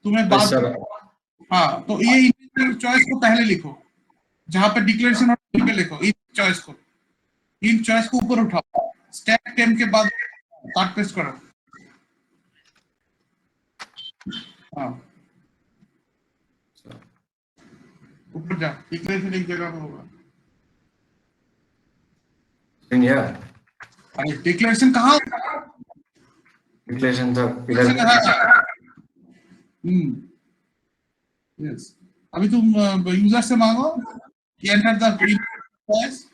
तुम्हें बाद। हाँ, तो ये इंटीजर चॉइस को पहले लिखो, जहां पे डिक्लेरेशन और पे लिखो इन चॉइस को ऊपर उठाओ, स्टैक टेम के बाद काट पेस्ट करो। हाँ ऊपर जा, डिक्लेरेशन एक जगह पे होगा। अरे डिक्लेरेशन कहाँ? डिक्लेरेशन तो यस, अभी तुम यूजर से मांगो कि एंटर द चॉइस।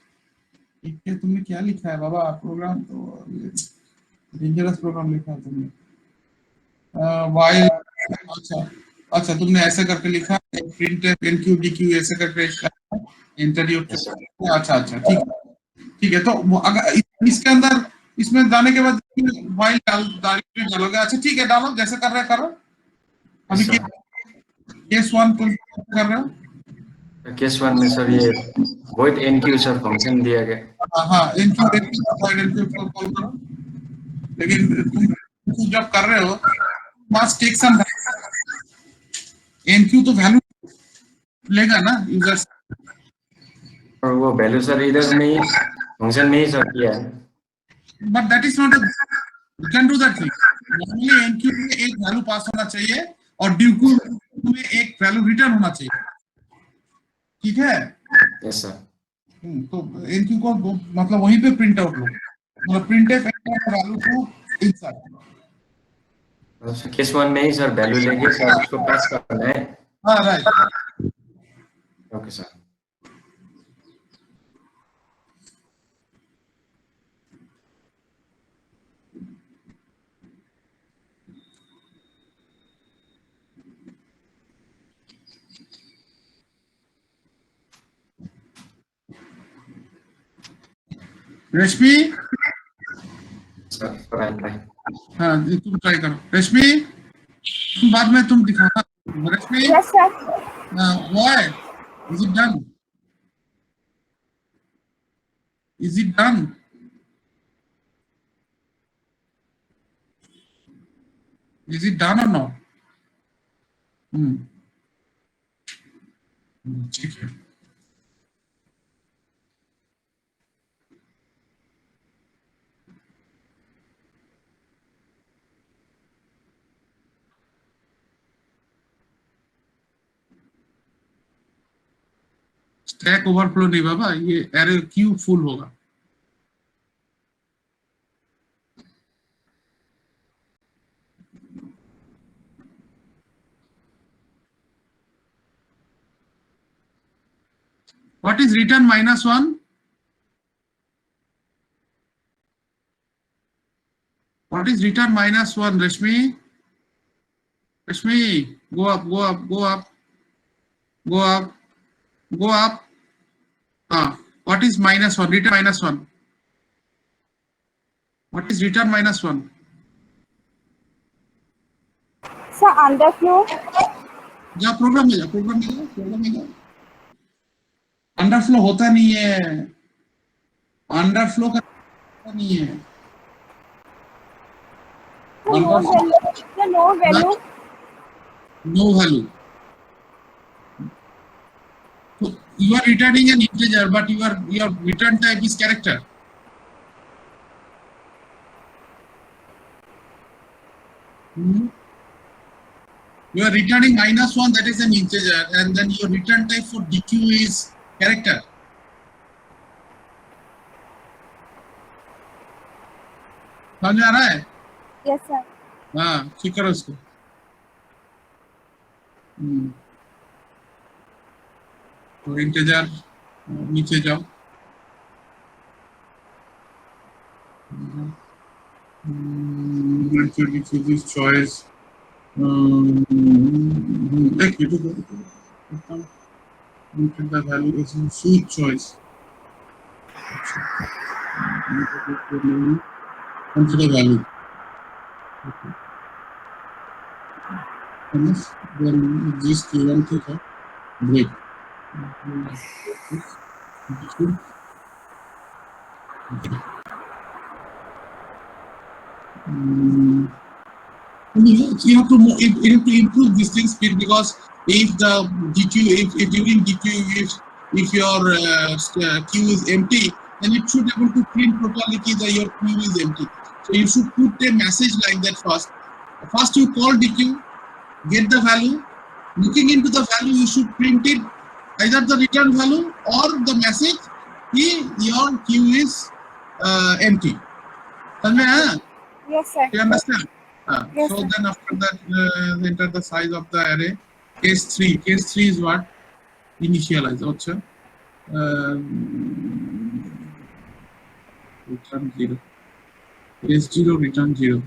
तुमने क्या लिखा है बाबा? प्रोग्राम तो डेंजरस प्रोग्राम लिखा है तुमने। वाइल अच्छा तुमने ऐसे करके लिखा, प्रिंट एनक्यू डीक्यू ऐसे करके एंटर योर। अच्छा ठीक है। तो अगर इसके अंदर इसमें जाने के बाद वाइल डालोगे। अच्छा ठीक है, डालो, जैसे कर रहे करो। अभी केस 1 तुम कर रहे हो? केस 1 में सर ये void enqueue सर फंक्शन दिया गया। हाँ enqueue को कॉल करो, लेकिन तुम जब कर रहे हो must take some enqueue तो वैल्यू लेगा ना यूजर से, और वो वैल्यू सर इधर नहीं फंक्शन में ही सर किया है। but that is not a, you can do that thing. Normally enqueue में एक वैल्यू पास होना चाहिए और डिक्यू में एक वैल्यू रिटर्न होना चाहिए, ठीक है? Yes sir. तो एनक्यू को मतलब वहीं पे प्रिंट आउट लो, मतलब printf value to inside. Case 1 में ही सर वैल्यू लेके सर उसको पास करना है। हाँ right. Okay sir. Rashmi, sir try. हाँ तुम ट्राई करो। रश्मि बाद में तुम दिखाना। रश्मि, Yes, sir. why is it done? Is it done? Is it done or not? ठीक है। स्टैक ओवरफ्लो नहीं बाबा, ये एरे क्यू फुल होगा। What is return -1? What is return -1, Rashmi? Rashmi, go up, go up, go up, go up, go up. What is -1? Return -1. What is return -1? Sir, underflow. जा programme में जा, programme में जा, programme में जा। Underflow होता नहीं है, अंडरफ्लो का नहीं है। No value. Sir, no value. No value. So you are returning an integer, but your return type is character. You are returning -1, that is an integer, and then your return type for DQ is character. समझ में आ रहा है? Yes, sir. हाँ, ठीक करो इसको। तो integer नीचे जाओ। This choice. Like you do the value is in suit choice. Consider value. Okay. Unless there exists one thing, break. You have to improve this thing speed, because if the DQ, if during DQ, if your queue is empty, then it should able to print properly that your queue is empty. So you should put a message like that first. First you call DQ, get the value. Looking into the value, you should print it either the return value or the message your queue is empty. Yes, sir. You understand? Yes, So sir. then after that, enter the size of the array. Case 3. Case 3 is what? Initialize. Achha. Return 0. Case 0, return 0.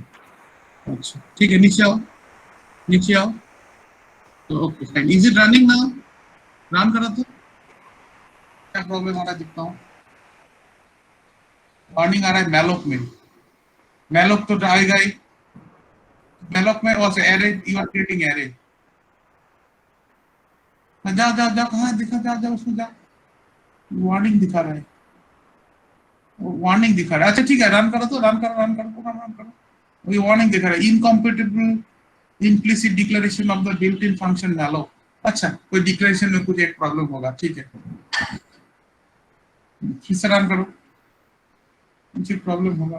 अच्छा, ठीक है, नीचे आओ, नीचे आओ। तो okay fine. Is it running now? Run करो तो क्या प्रॉब्लम आ रहा है दिखता हूँ। वार्निंग आ रहा है मैलोक में। मैलोक तो आएगा ही। मैलोक में और array, you are creating array. जा जा जा, कहाँ दिखा, जा जा उसमें जा। वार्निंग दिखा रहा है, वार्निंग दिखा रहा है। अच्छा ठीक है, रन करो तो, रन करो, रन करो, प्रोग्राम रन करो। ये वार्निंग दिखा रहा है, incompatible implicit declaration of the built-in function malloc। अच्छा, कोई डिक्लेरेशन में कुछ एक प्रॉब्लम होगा, ठीक है। फिर से रन करो, कुछ एक प्रॉब्लम होगा।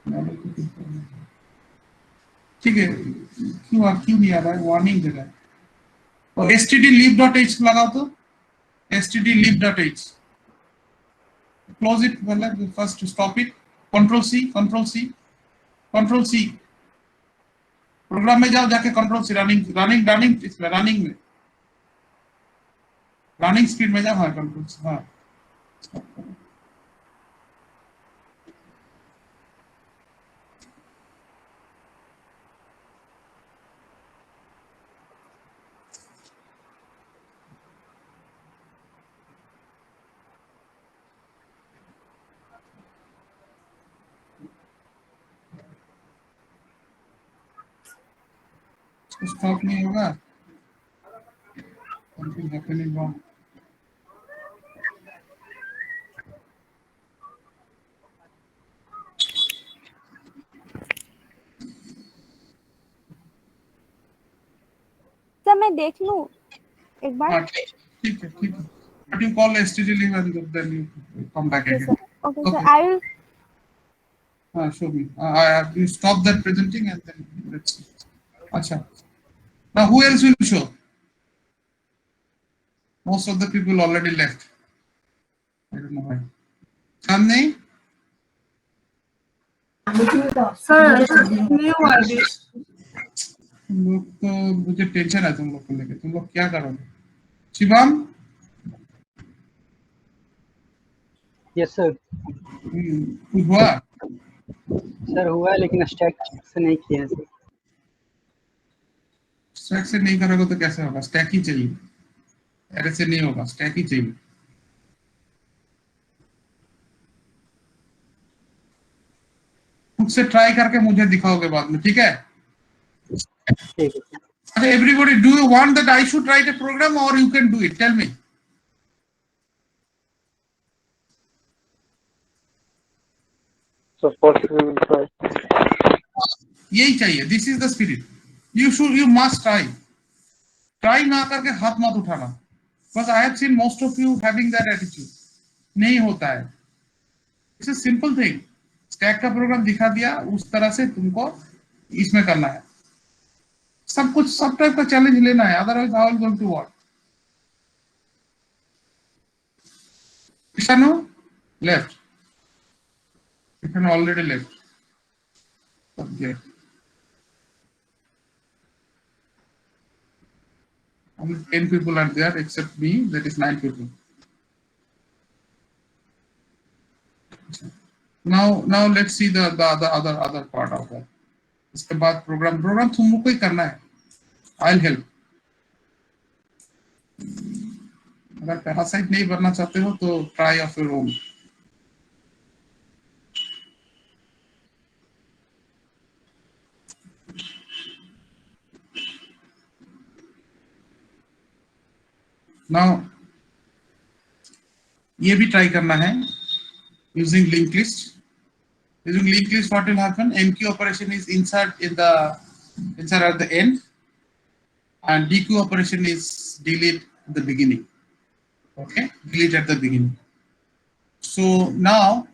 malloc ठीक है, क्यों नहीं आ रहा है, वार्निंग दे रहा है। तो std_lib.h लगाओ तो std_lib.h, क्लोज इट, मतलब first stop it, control C, program में जाओ, जाके कंट्रोल सी, रनिंग स्पीड में जाओ, हाँ कंट्रोल सी, हाँ स्टॉप नहीं होगा, something happening wrong. सर मैं देख लूं एक बार। हाँ, ठीक है, but you call std_lib and then you come back Okay, again. sir. Okay, sir. I will. Show me. I have to stop that presenting and then let's see. Acha. Now who else will show? Most of the people already left. I don't know why. Sanni? Sir, new ID. तुम लोग तो मुझे tension है तुम लोग को लेके, तुम लोग क्या करोगे? शिवम? Yes sir. कुछ हुआ? सर हुआ है लेकिन स्टैक से नहीं किया है सर। स्टैक से नहीं करोगे तो कैसे होगा? स्टैक ही चाहिए, एरे से नहीं होगा, स्टैक ही चाहिए। खुद से ट्राई करके मुझे दिखाओगे बाद में, ठीक है? ठीक है। Everybody, do you want that I should write a program or you can do it? Tell me. So first we will try. यही चाहिए, this is the spirit. You must try. Try ना करके हाथ मत उठाना. Because I have seen most of you having that attitude. नहीं होता है. It's a simple thing. Stack का प्रोग्राम दिखा दिया, उस तरह से तुमको इसमें करना है. सब टाइप का चैलेंज लेना है, otherwise how are you going to work? Ishanu left. Ishanu already left. Okay. Only 10 people are there except me, that is 9 people. Now let's see the other part of that. इसके बाद programme तुम लोग को ही करना है. I'll help. अगर parasite नहीं बनना चाहते हो तो try of your own. Now ये भी ट्राई करना है using linked list. Using linked list, what will happen? MQ operation is insert at the end, and DQ operation is delete at the beginning. Okay, delete at the beginning. So now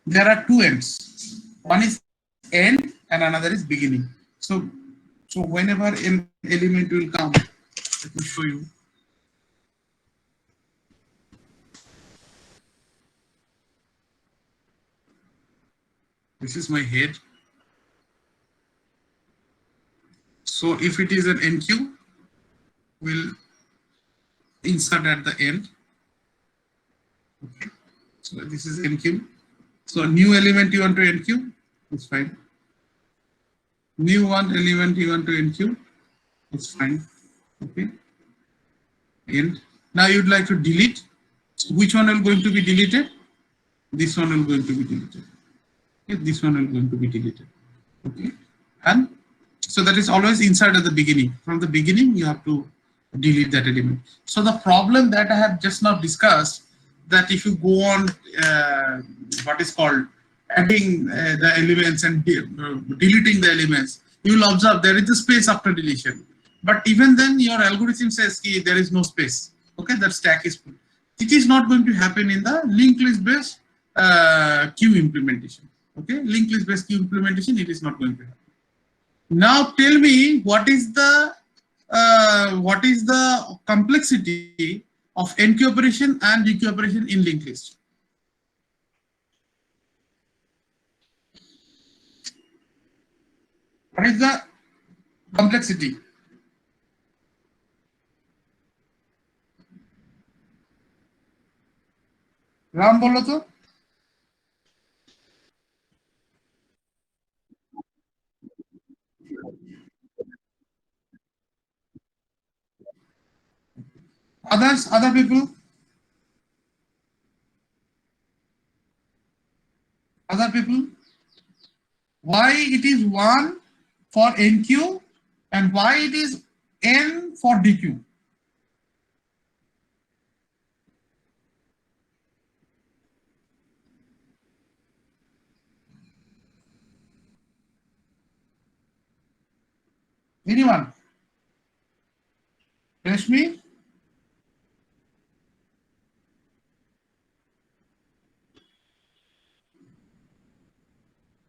there are two ends. One is end and another is beginning. So whenever an element will come, let me show you. This is my head. So if it is an NQ, we'll insert at the end. Okay. So this is NQ. So new element you want to NQ, it's fine. New one element you want to NQ, it's fine. Okay. And now you'd like to delete. Which one is going to be deleted? This one is going to be deleted. Okay, this one is going to be deleted. Okay, and so that is always inside at the beginning. From the beginning, you have to delete that element. So the problem that I have just now discussed, that if you go on what is called adding the elements and deleting the elements, you will observe there is a space after deletion. But even then, your algorithm says there is no space. Okay, that stack is full. It is not going to happen in the linked list based queue implementation. Okay, linked list based queue implementation, it is not going to happen. Now tell me what is the complexity of NQ operation and DQ operation in linked list? What is the complexity? Ram bolo to. Other people? Other people? Why it is 1 for NQ and why it is N for DQ? Anyone? Rashmi?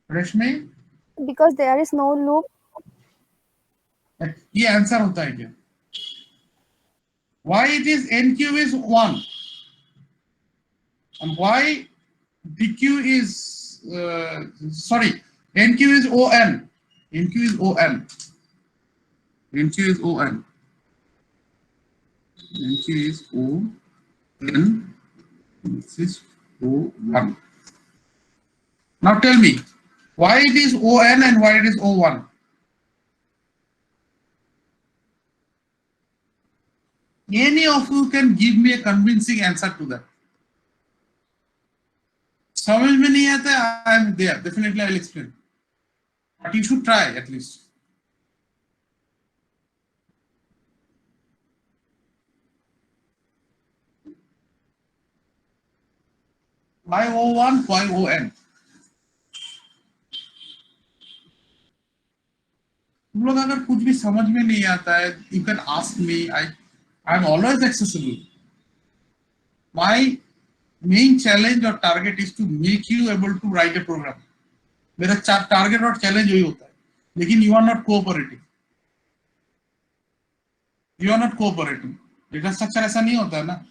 Rashmi? Because there is no loop. ये answer होता है क्या? Why it is NQ is 1 and why DQ is sorry, NQ is ON. NQ is ON. NQ is ON. NQ is ON. This is O1. Now tell me, why it is ON and why it is O1? Any of you can give me a convincing answer to that. समझ में नहीं आता, I am there. Definitely I will explain. But you should try at least. Why O1? Why ON? तुम लोग अगर कुछ भी समझ में नहीं आता है, you can ask me. I am always accessible. My main challenge or target is to make you able to write a program. मेरा target और challenge वही होता है. लेकिन you are not cooperating. You are not cooperating. Data structure ऐसा नहीं होता है ना.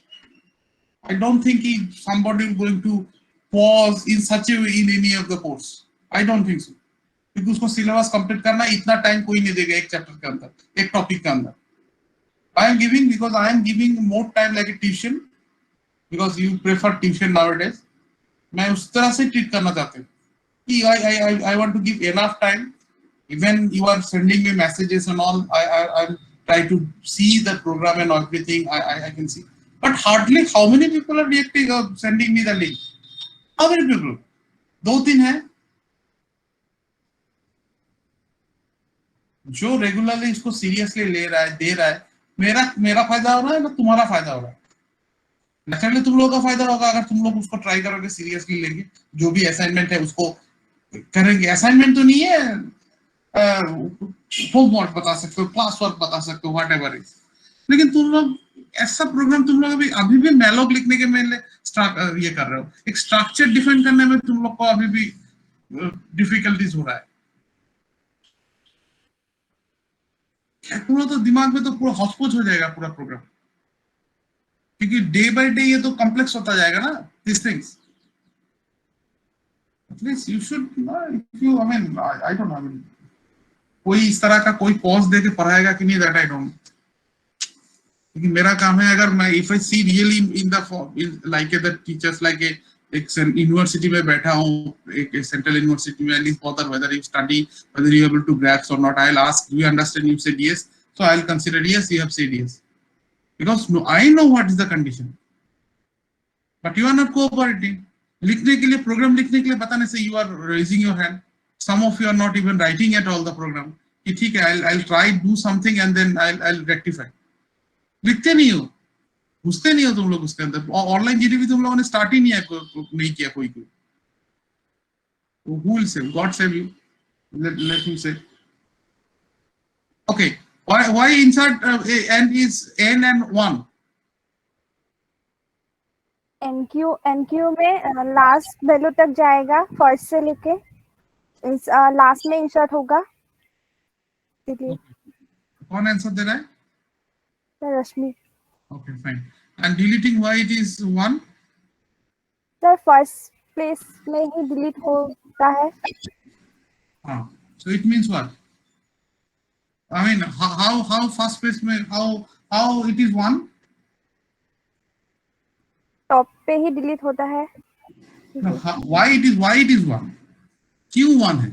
I don't think somebody is going to pause in such a way in any of the course. I don't think so. क्योंकि उसको syllabus complete करना इतना time कोई नहीं देगा एक चैप्टर के अंदर, एक टॉपिक के अंदर. I am giving because I am giving more time like a tuition because you prefer tuition nowadays. मैं उस तरह से ट्रीट करना चाहता हूँ कि I want to give enough time. Even you are sending me messages and all, I try to see the program and everything. I can see. But hardly how many people are reacting or sending me the link? How many people? 2-3 हैं जो regularly इसको seriously ले रहा है, दे रहा है. मेरा फायदा हो रहा है ना तुम्हारा फायदा हो रहा है. नेचुरली तुम लोगों का फायदा होगा अगर तुम लोग उसको ट्राई करोगे, सीरियसली लेंगे, जो भी असाइनमेंट है उसको करेंगे. असाइनमेंट तो नहीं है, होमवर्क बता सकते हो, क्लास वर्क बता सकते हो, व्हाटएवर इज. लेकिन तुम लोग ऐसा प्रोग्राम तुम लोग अभी भी मैलॉग लिखने के में ये कर रहे हो. एक स्ट्रक्चर डिफाइन करने में तुम लोग को अभी भी डिफिकल्टीज हो रहा है. तुम लोग तो दिमाग में तो पूरा हॉस्पोच हो जाएगा पूरा प्रोग्राम, क्योंकि डे बाय डे ये तो कॉम्प्लेक्स होता जाएगा ना. This things at least you should if you I mean I don't know, कोई इस तरह का कोई पॉज दे के पढ़ाएगा कि नहीं, दैट आई डोंट. लेकिन मेरा काम है, अगर मैं if I see really in the like the teachers like एक यूनिवर्सिटी में बैठा हूँ, एक सेंट्रल यूनिवर्सिटी में, at least bother whether you study, whether you able to grasp और not. I will ask do you understand, you said yes, so I will consider yes, you have said yes, because no, I know what is the condition, but you are not cooperating. लिखने के लिए, programme लिखने के लिए बताने से you are raising your hand. Some of you are not even writing at all the program. कि ठीक है, I'll try do something and then I'll rectify. लिखते नहीं हो, घुसते नहीं हो तुम लोग उसके अंदर. ऑनलाइन जीडीपी तुम लोगों ने स्टार्ट ही नहीं किया कोई. Who will save? God save you. Let him save. Okay. Why insert n is n and 1? NQ में लास्ट वैल्यू तक जाएगा, फर्स्ट से लेके लास्ट में इंसर्ट होगा, इसलिए कौन आंसर दे रहा है? Sir Rashmi. Okay, fine. And deleting why it is 1? Sir first place में ही डिलीट होता है। So it means what? I mean, how first place में how it is 1? टॉप पे ही डिलीट होता है। No, why it is 1? क्यों 1 है?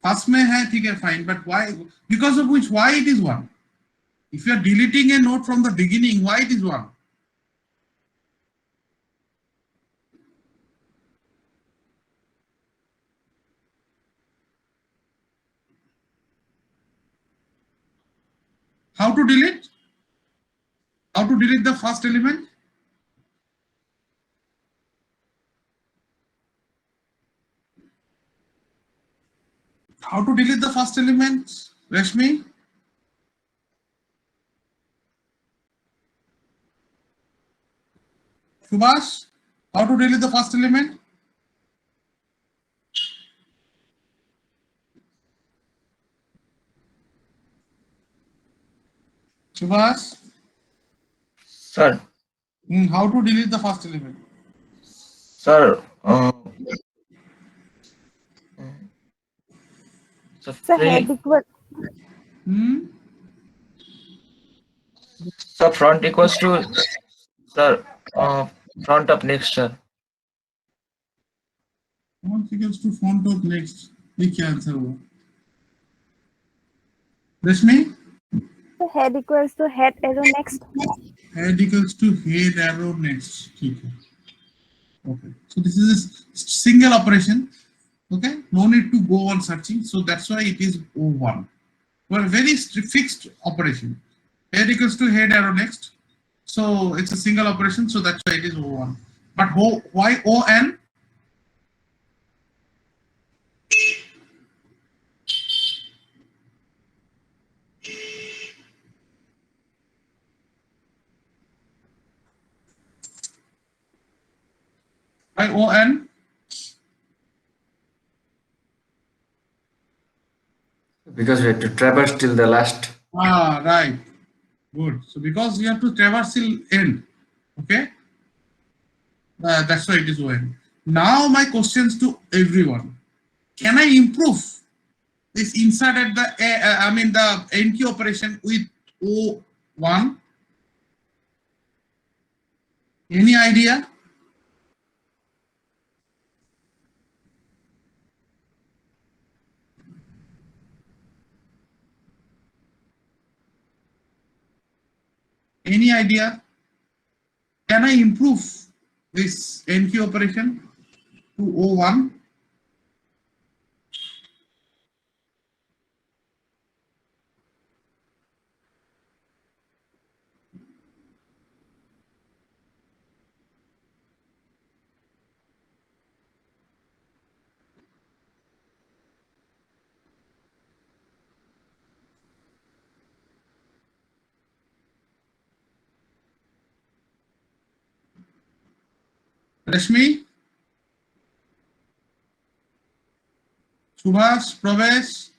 First में है, ठीक है, fine, but why? Because of which why it is 1? If you are deleting a node from the beginning, why it is 1? How to delete? How to delete the first element? How to delete the first element, Rashmi? Subhash, how to delete the first element? Subhash, Sir, how to delete the first element? sir, so sir head equal so front equals to, sir, front up next, sir. Front equals to front of next. ये क्या answer हुआ? Rashmi? Head equals to head arrow next. Head equals to head arrow next. ठीक है. Okay. So this is a single operation. Okay. No need to go on searching. So that's why it is O1. Well, very fixed operation. Head equals to head arrow next. So it's a single operation. So that's why it is O1. But why ON? Why ON? Because we have to traverse till the last. Right. Good. So because you have to traverse till end. Okay. That's why it is ON. Now my questions to everyone. Can I improve this insert at the the NQ operation with O1? Any idea? Any idea? Can I improve this NQ operation to O1? Rashmi? Subhash? Pravesh?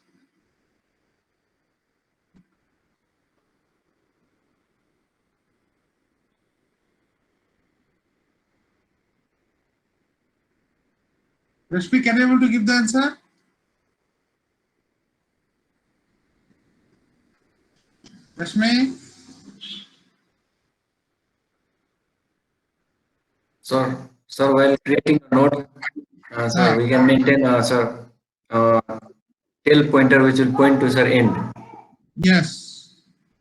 Rashmi, can you able to give the answer? Rashmi? Sir, while creating a node, sir, we can maintain, tail pointer which will point to sir end. Yes.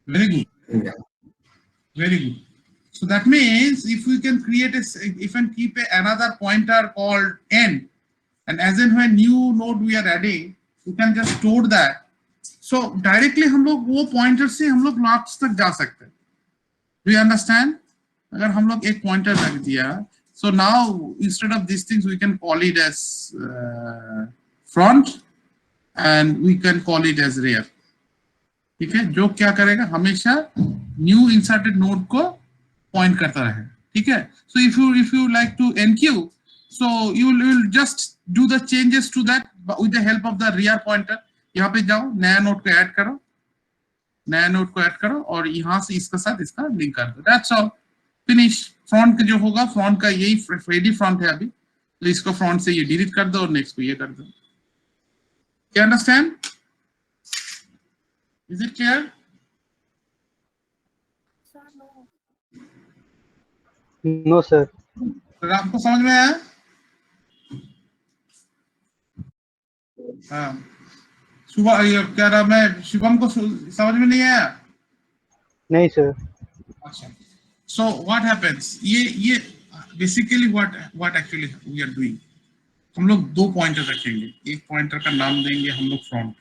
Very good. Yeah. Very good. So that means if we can create if and keep another pointer called end, and as and when new node we are adding, we can just store that. So directly हम लोग वो pointer से हम लोग last तक जा सकते हैं. Do you understand? अगर हम लोग एक pointer रख दिया, so now instead of these things we can call it as front and we can call it as rear. ठीक है, जो क्या करेगा हमेशा न्यू इंसर्टेड नोड को पॉइंट करता रहेगा. ठीक है. So if you like to NQ, so you will just do the changes to that with the help of the rear pointer. यहाँ पे जाओ, नया नोड को ऐड करो, नया नोड को ऐड करो और यहाँ से इसके साथ इसका लिंक कर दो. That's all. Finish. फ्रंट का जो होगा, फ्रंट का यही रेडी फ्रंट है अभी, तो इसको फ्रंट से ये डिलीट कर दो और नेक्स्ट को ये कर दो. You understand? Is it clear? No, sir. तो आपको समझ में आया? हाँ. सुबह क्या नाम है, शिवम को समझ में नहीं आया? नहीं सर. अच्छा. So what happens? ये basically what actually we are doing. हम लोग दो पॉइंटर रखेंगे, एक पॉइंटर का नाम देंगे हम लोग फ्रंट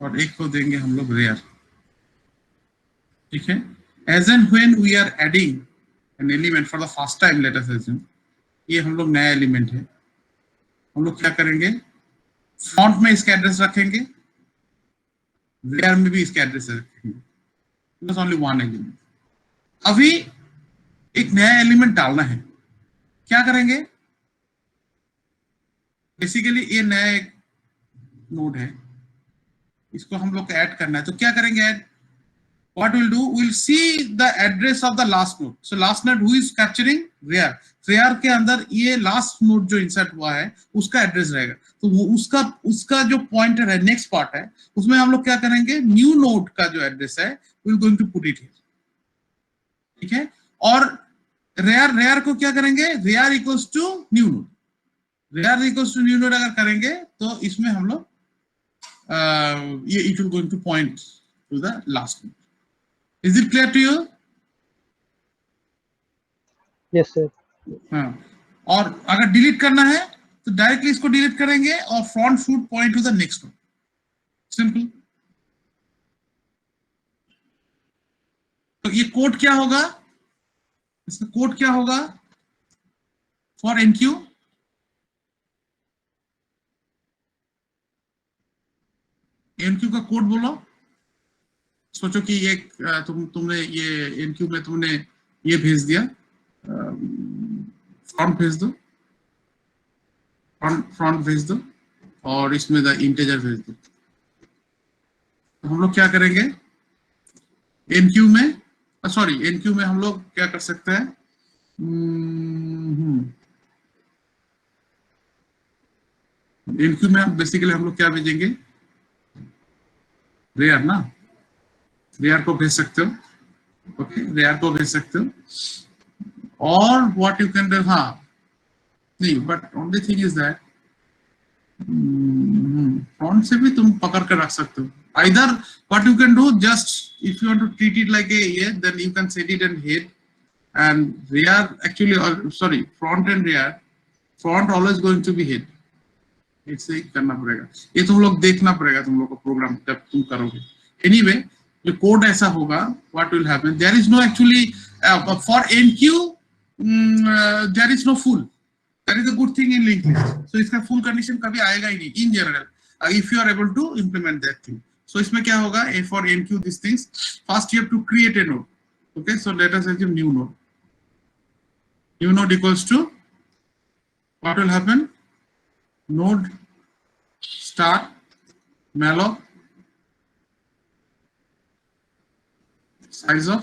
और एक को देंगे हम लोग रेयर. ठीक है. As and when we are adding an element for the first time, let us assume ये हम लोग नया एलिमेंट है, हम लोग क्या करेंगे, फ्रंट में इसका एड्रेस रखेंगे, रेयर में भी इसका एड्रेस रखेंगे. There's only one element. अभी एक नया एलिमेंट डालना है, क्या करेंगे, बेसिकली ये नया एक नोड है, इसको हम लोग को ऐड करना है, तो क्या करेंगे add. What we'll do, we'll see the address of the last node. So last node who is capturing rear. Rear के अंदर ये last node जो insert हुआ है उसका एड्रेस रहेगा, तो वो उसका जो पॉइंटर है, नेक्स्ट पार्ट है, उसमें हम लोग क्या करेंगे, न्यू नोड का जो एड्रेस है we're going to put it here. ठीक है. और रेयर को क्या करेंगे, rear equals to new node. Rear equals to new node अगर करेंगे तो इसमें हम लोग ये it will going to point to the last node. Is it clear to you? Yes sir. हाँ. और अगर डिलीट करना है तो डायरेक्टली इसको डिलीट करेंगे और front should point to the next node. Simple. तो ये कोड क्या होगा, इसका कोड क्या होगा फॉर एनक्यू. एनक्यू का कोड बोलो. सोचो कि ये तुमने ये एनक्यू में तुमने ये भेज दिया, फ्रंट भेज दो, फ्रंट भेज दो और इसमें द इंटीजर भेज दो. तो हम लोग क्या करेंगे, एनक्यू में एनक्यू में हम लोग क्या कर सकते हैं, एनक्यू में बेसिकली हम लोग क्या भेजेंगे, रेयर ना, रेयर को भेज सकते हो. ओके, रेयर को भेज सकते हो. और व्हाट यू कैन डू, हाँ नहीं, but only thing is that front से भी तुम पकड़ कर रख सकते हो. Either what you can do, just if you want to treat it like a, then you can set it in head and rear actually, sorry, front and rear, front always going to be head. इससे ही करना पड़ेगा, ये तुम लोग देखना पड़ेगा, तुम लोग को प्रोग्राम जब तुम करोगे. एनीवे जो कोड ऐसा होगा, what will happen, there is no actually for NQ there is no full. That is a good thing in linked list. So इसका full condition कभी आएगा ही नहीं in general, if you are able to implement that thing. So इसमें क्या होगा, for NQ these things, first you have to create a node. Okay, so let us assume new node. New node equals to, what will happen, node star malloc size of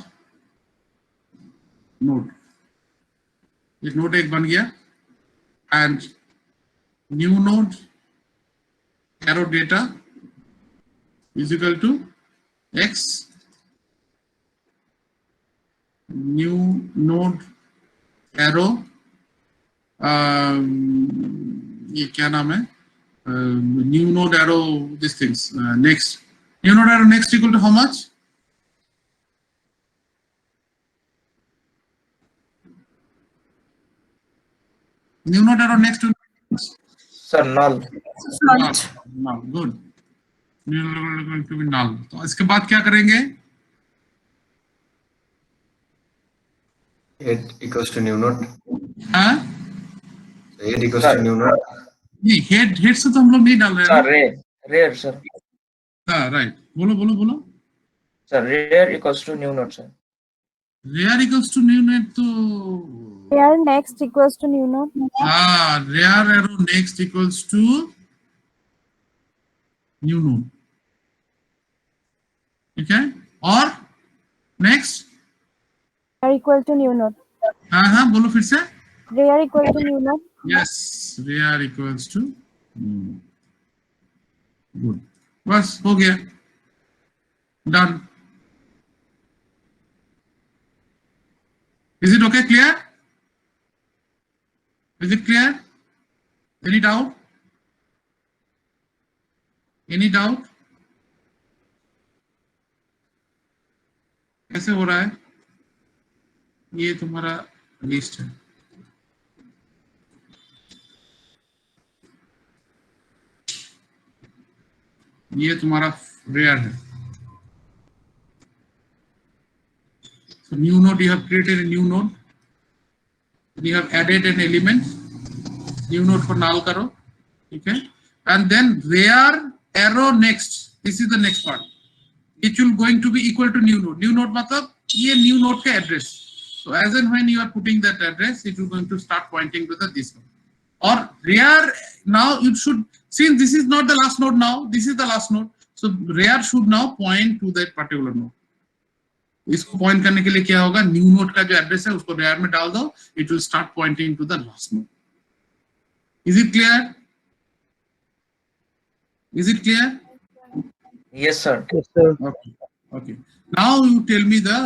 node. ये node एक बन गया and new node arrow data is equal to x, new node arrow, ये क्या नाम है, new node arrow this things, next, new node arrow next equal to how much, new node arrow next to sir null. null. Good. New node going to be null. तो इसके बाद क्या करेंगे, head equals to new node. हाँ, Head equals to new node. नहीं, head से तो हम लोग नहीं डाल रहे Sir हैं. rear sir. हाँ, right. बोलो. Sir rear equals to new node sir. rear equals to new node तो Rear next equals to new node. rear arrow next equals to new node. Okay, or next Rear equal to new node. हाँ बोलो फिर से. Rear equal to new node. Yes, rear equals to good. बस हो गया. Done. Is it okay? Clear? Is it clear? Any doubt? Any doubt? कैसे हो रहा है? ये तुम्हारा लिस्ट है. ये तुम्हारा rear है. So new node, you have created a new node. You have added an element. New node को null करो, ठीक है? And then rear arrow next. This is the next part. It will going to be equal to new node. New node मतलब ये new node का address. So as and when you are putting that address, it will going to start pointing to the this one. Or rear, now you should, since this is not the last node now, this is the last node. So rear should now point to that particular node. इसको point करने के लिए क्या होगा, new node का जो address है उसको रेयर में डाल दो, it will start pointing to the last node. Is it clear? Is it clear? Yes, sir. Yes, sir. Okay. Okay. Now you tell me the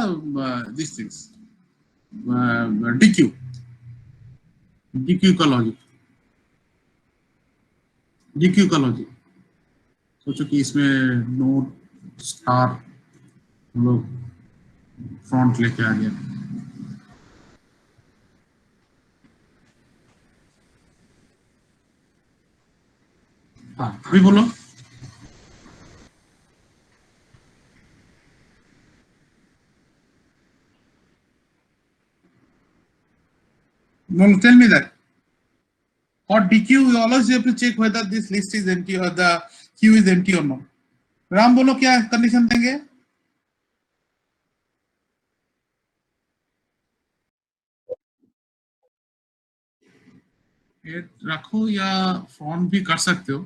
these things. DQ. DQ का logic. DQ का logic. सोचो कि इसमें node star हम लोग front लेके आ गया. हाँ अभी बोलो. No, tell me that. For DQ, you always have to check whether this list is empty or the queue is empty or not. Ram बोलो क्या कंडीशन देंगे? ये रखो या फ्रंट भी कर सकते हो.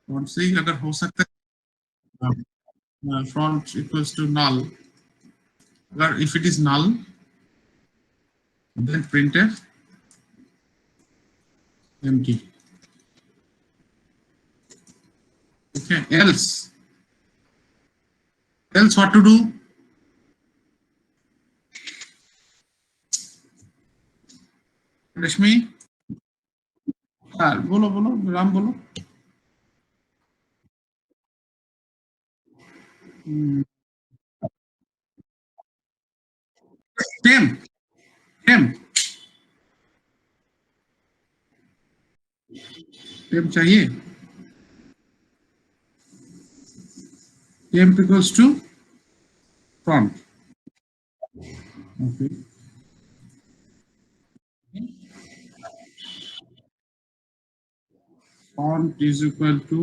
फ्रंट से ही अगर हो सकता है, फ्रंट इक्वल्स टू null. अगर if it is null, then printf empty. Okay, else what to do? Rashmi? हाँ बोलो बोलो राम बोलो. टेम चाहिए. Temp equals to front. Okay. Front is equal to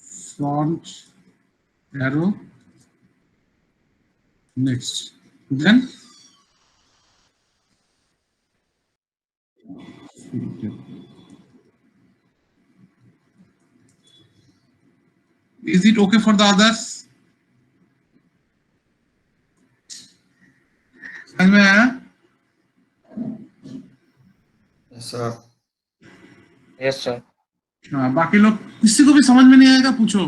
front arrow next. Then is it okay for the others? समझ में आया? Yes, sir. Yes, sir. हाँ बाकी लोग किसी को भी समझ में नहीं आएगा पूछो.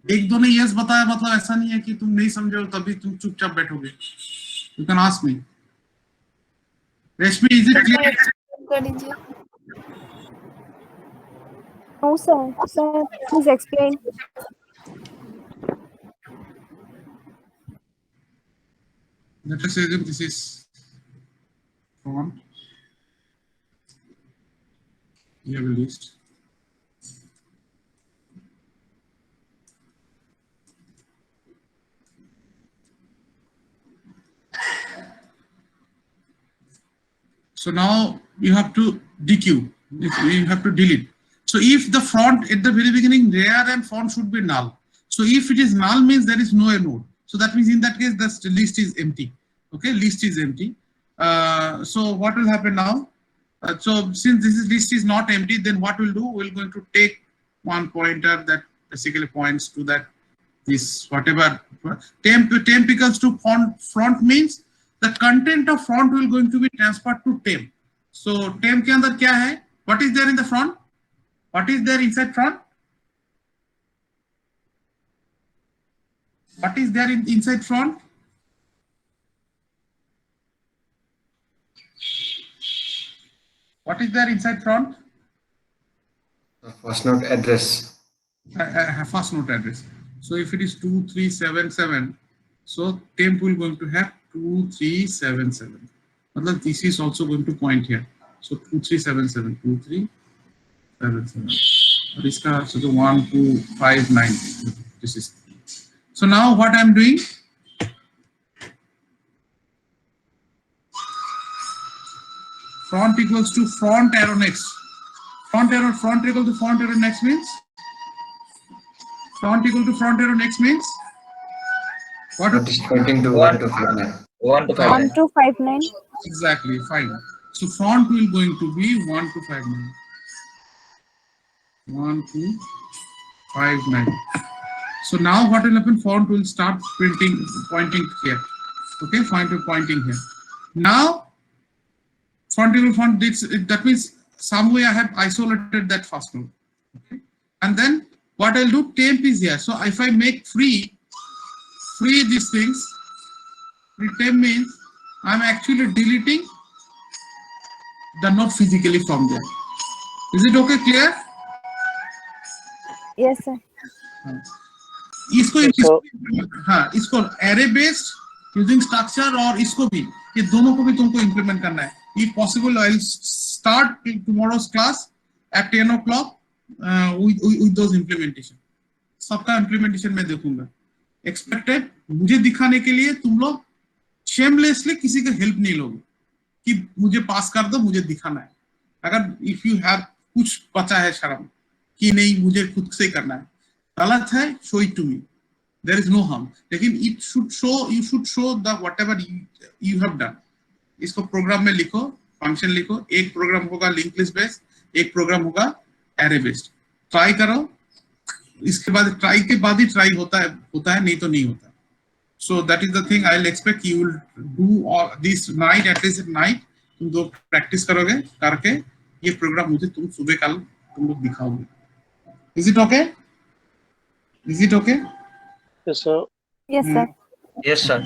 एक दो ने यस बताया मतलब ऐसा नहीं है कि तुम नहीं समझे हो तभी तुम चुपचाप बैठोगे. You can ask me. Rashmi, is it clear? कर दीजिए. No, sir. Sir, please explain. Let us say that this is font. You have a list. So now you have to DQ. You have to delete. So if the font at the very beginning rear and font should be null. So if it is null means there is no node. So that means in that case, the list is empty. Okay, list is empty. So what will happen now? So since list is not empty, then what we'll do? We're going to take one pointer that basically points to that this whatever temp equals to front means the content of front will going to be transferred to temp. So temp के अंदर क्या है? What is there in the front? What is there inside front? What is there inside front? What is there inside front? First node address. First node address. So if it is 2377, so temp will going to have 2377. Matlab this is also going to point here. So 2377, 2377. और इसका so the 1259. This is. So now what I'm doing? Front equals to front arrow next. Front equal to front arrow next means front equal to front arrow next means what? It is pointing to 1 to 59. 1 to 5. 1259. Exactly, fine. So front will going to be 1259. 1259. So now what will happen? Front will start pointing here. Okay, front will pointing here. Now front equal front. That means some way I have isolated that first node. Okay, and then what I'll do? Temp is here. So if I make free these things, free temp means I'm actually deleting the node physically from there. Is it okay? Clear? Yes, sir. इसको array based using structure और इसको भी ये दोनों को भी तुमको implement करना है. If possible, I'll start tomorrow's class at 10 o'clock with those implementation. सबका implementation मैं देखूंगा. Expected मुझे दिखाने के लिए तुम लोग shamelessly किसी का help नहीं लोगे कि मुझे पास कर दो, मुझे दिखाना है. अगर if you have कुछ पता है शर्म कि नहीं मुझे खुद से करना है, गलत है, show it to me. There is no harm. लेकिन you should show the whatever you have done. इसको प्रोग्राम में लिखो, फंक्शन लिखो. एक प्रोग्राम होगा लिंक लिस्ट बेस्ड, एक प्रोग्राम होगा एरे बेस्ड. ट्राई करो, इसके बाद ट्राई के बाद ही ट्राई होता है, नहीं तो नहीं होता. So that is the thing I'll expect you will do all this night, at least at night. तुम दो प्रैक्टिस करोगे, करके ये प्रोग्राम मुझे तुम सुबह कल तुम लोग दिखाओगे. Is it okay? Is it okay? Yes, sir. Yes, sir. Yes, sir.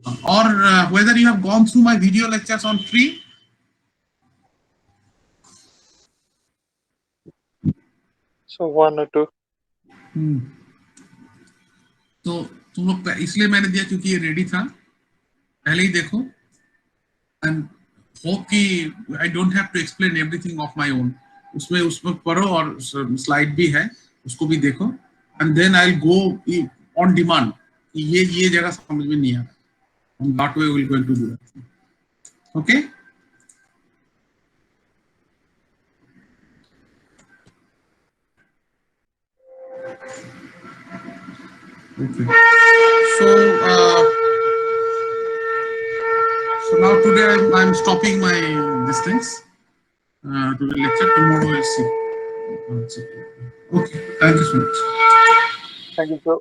Or whether you have gone through my video lectures on free. So 1 or 2. तो तुम लोग इसलिए मैंने दिया क्योंकि ये रेडी था, पहले ही देखो. एंड होप कि I don't have to explain everything of my own. उसमें पढ़ो और स्लाइड भी है, उसको भी देखो. And then I will go on demand. ये जगह समझ में नहीं आ रहा. And that way we're going to do that. Okay. Okay. So now today I'm stopping my things. Today lecture. Tomorrow we'll see. Okay. Thank you so much. Thank you, sir.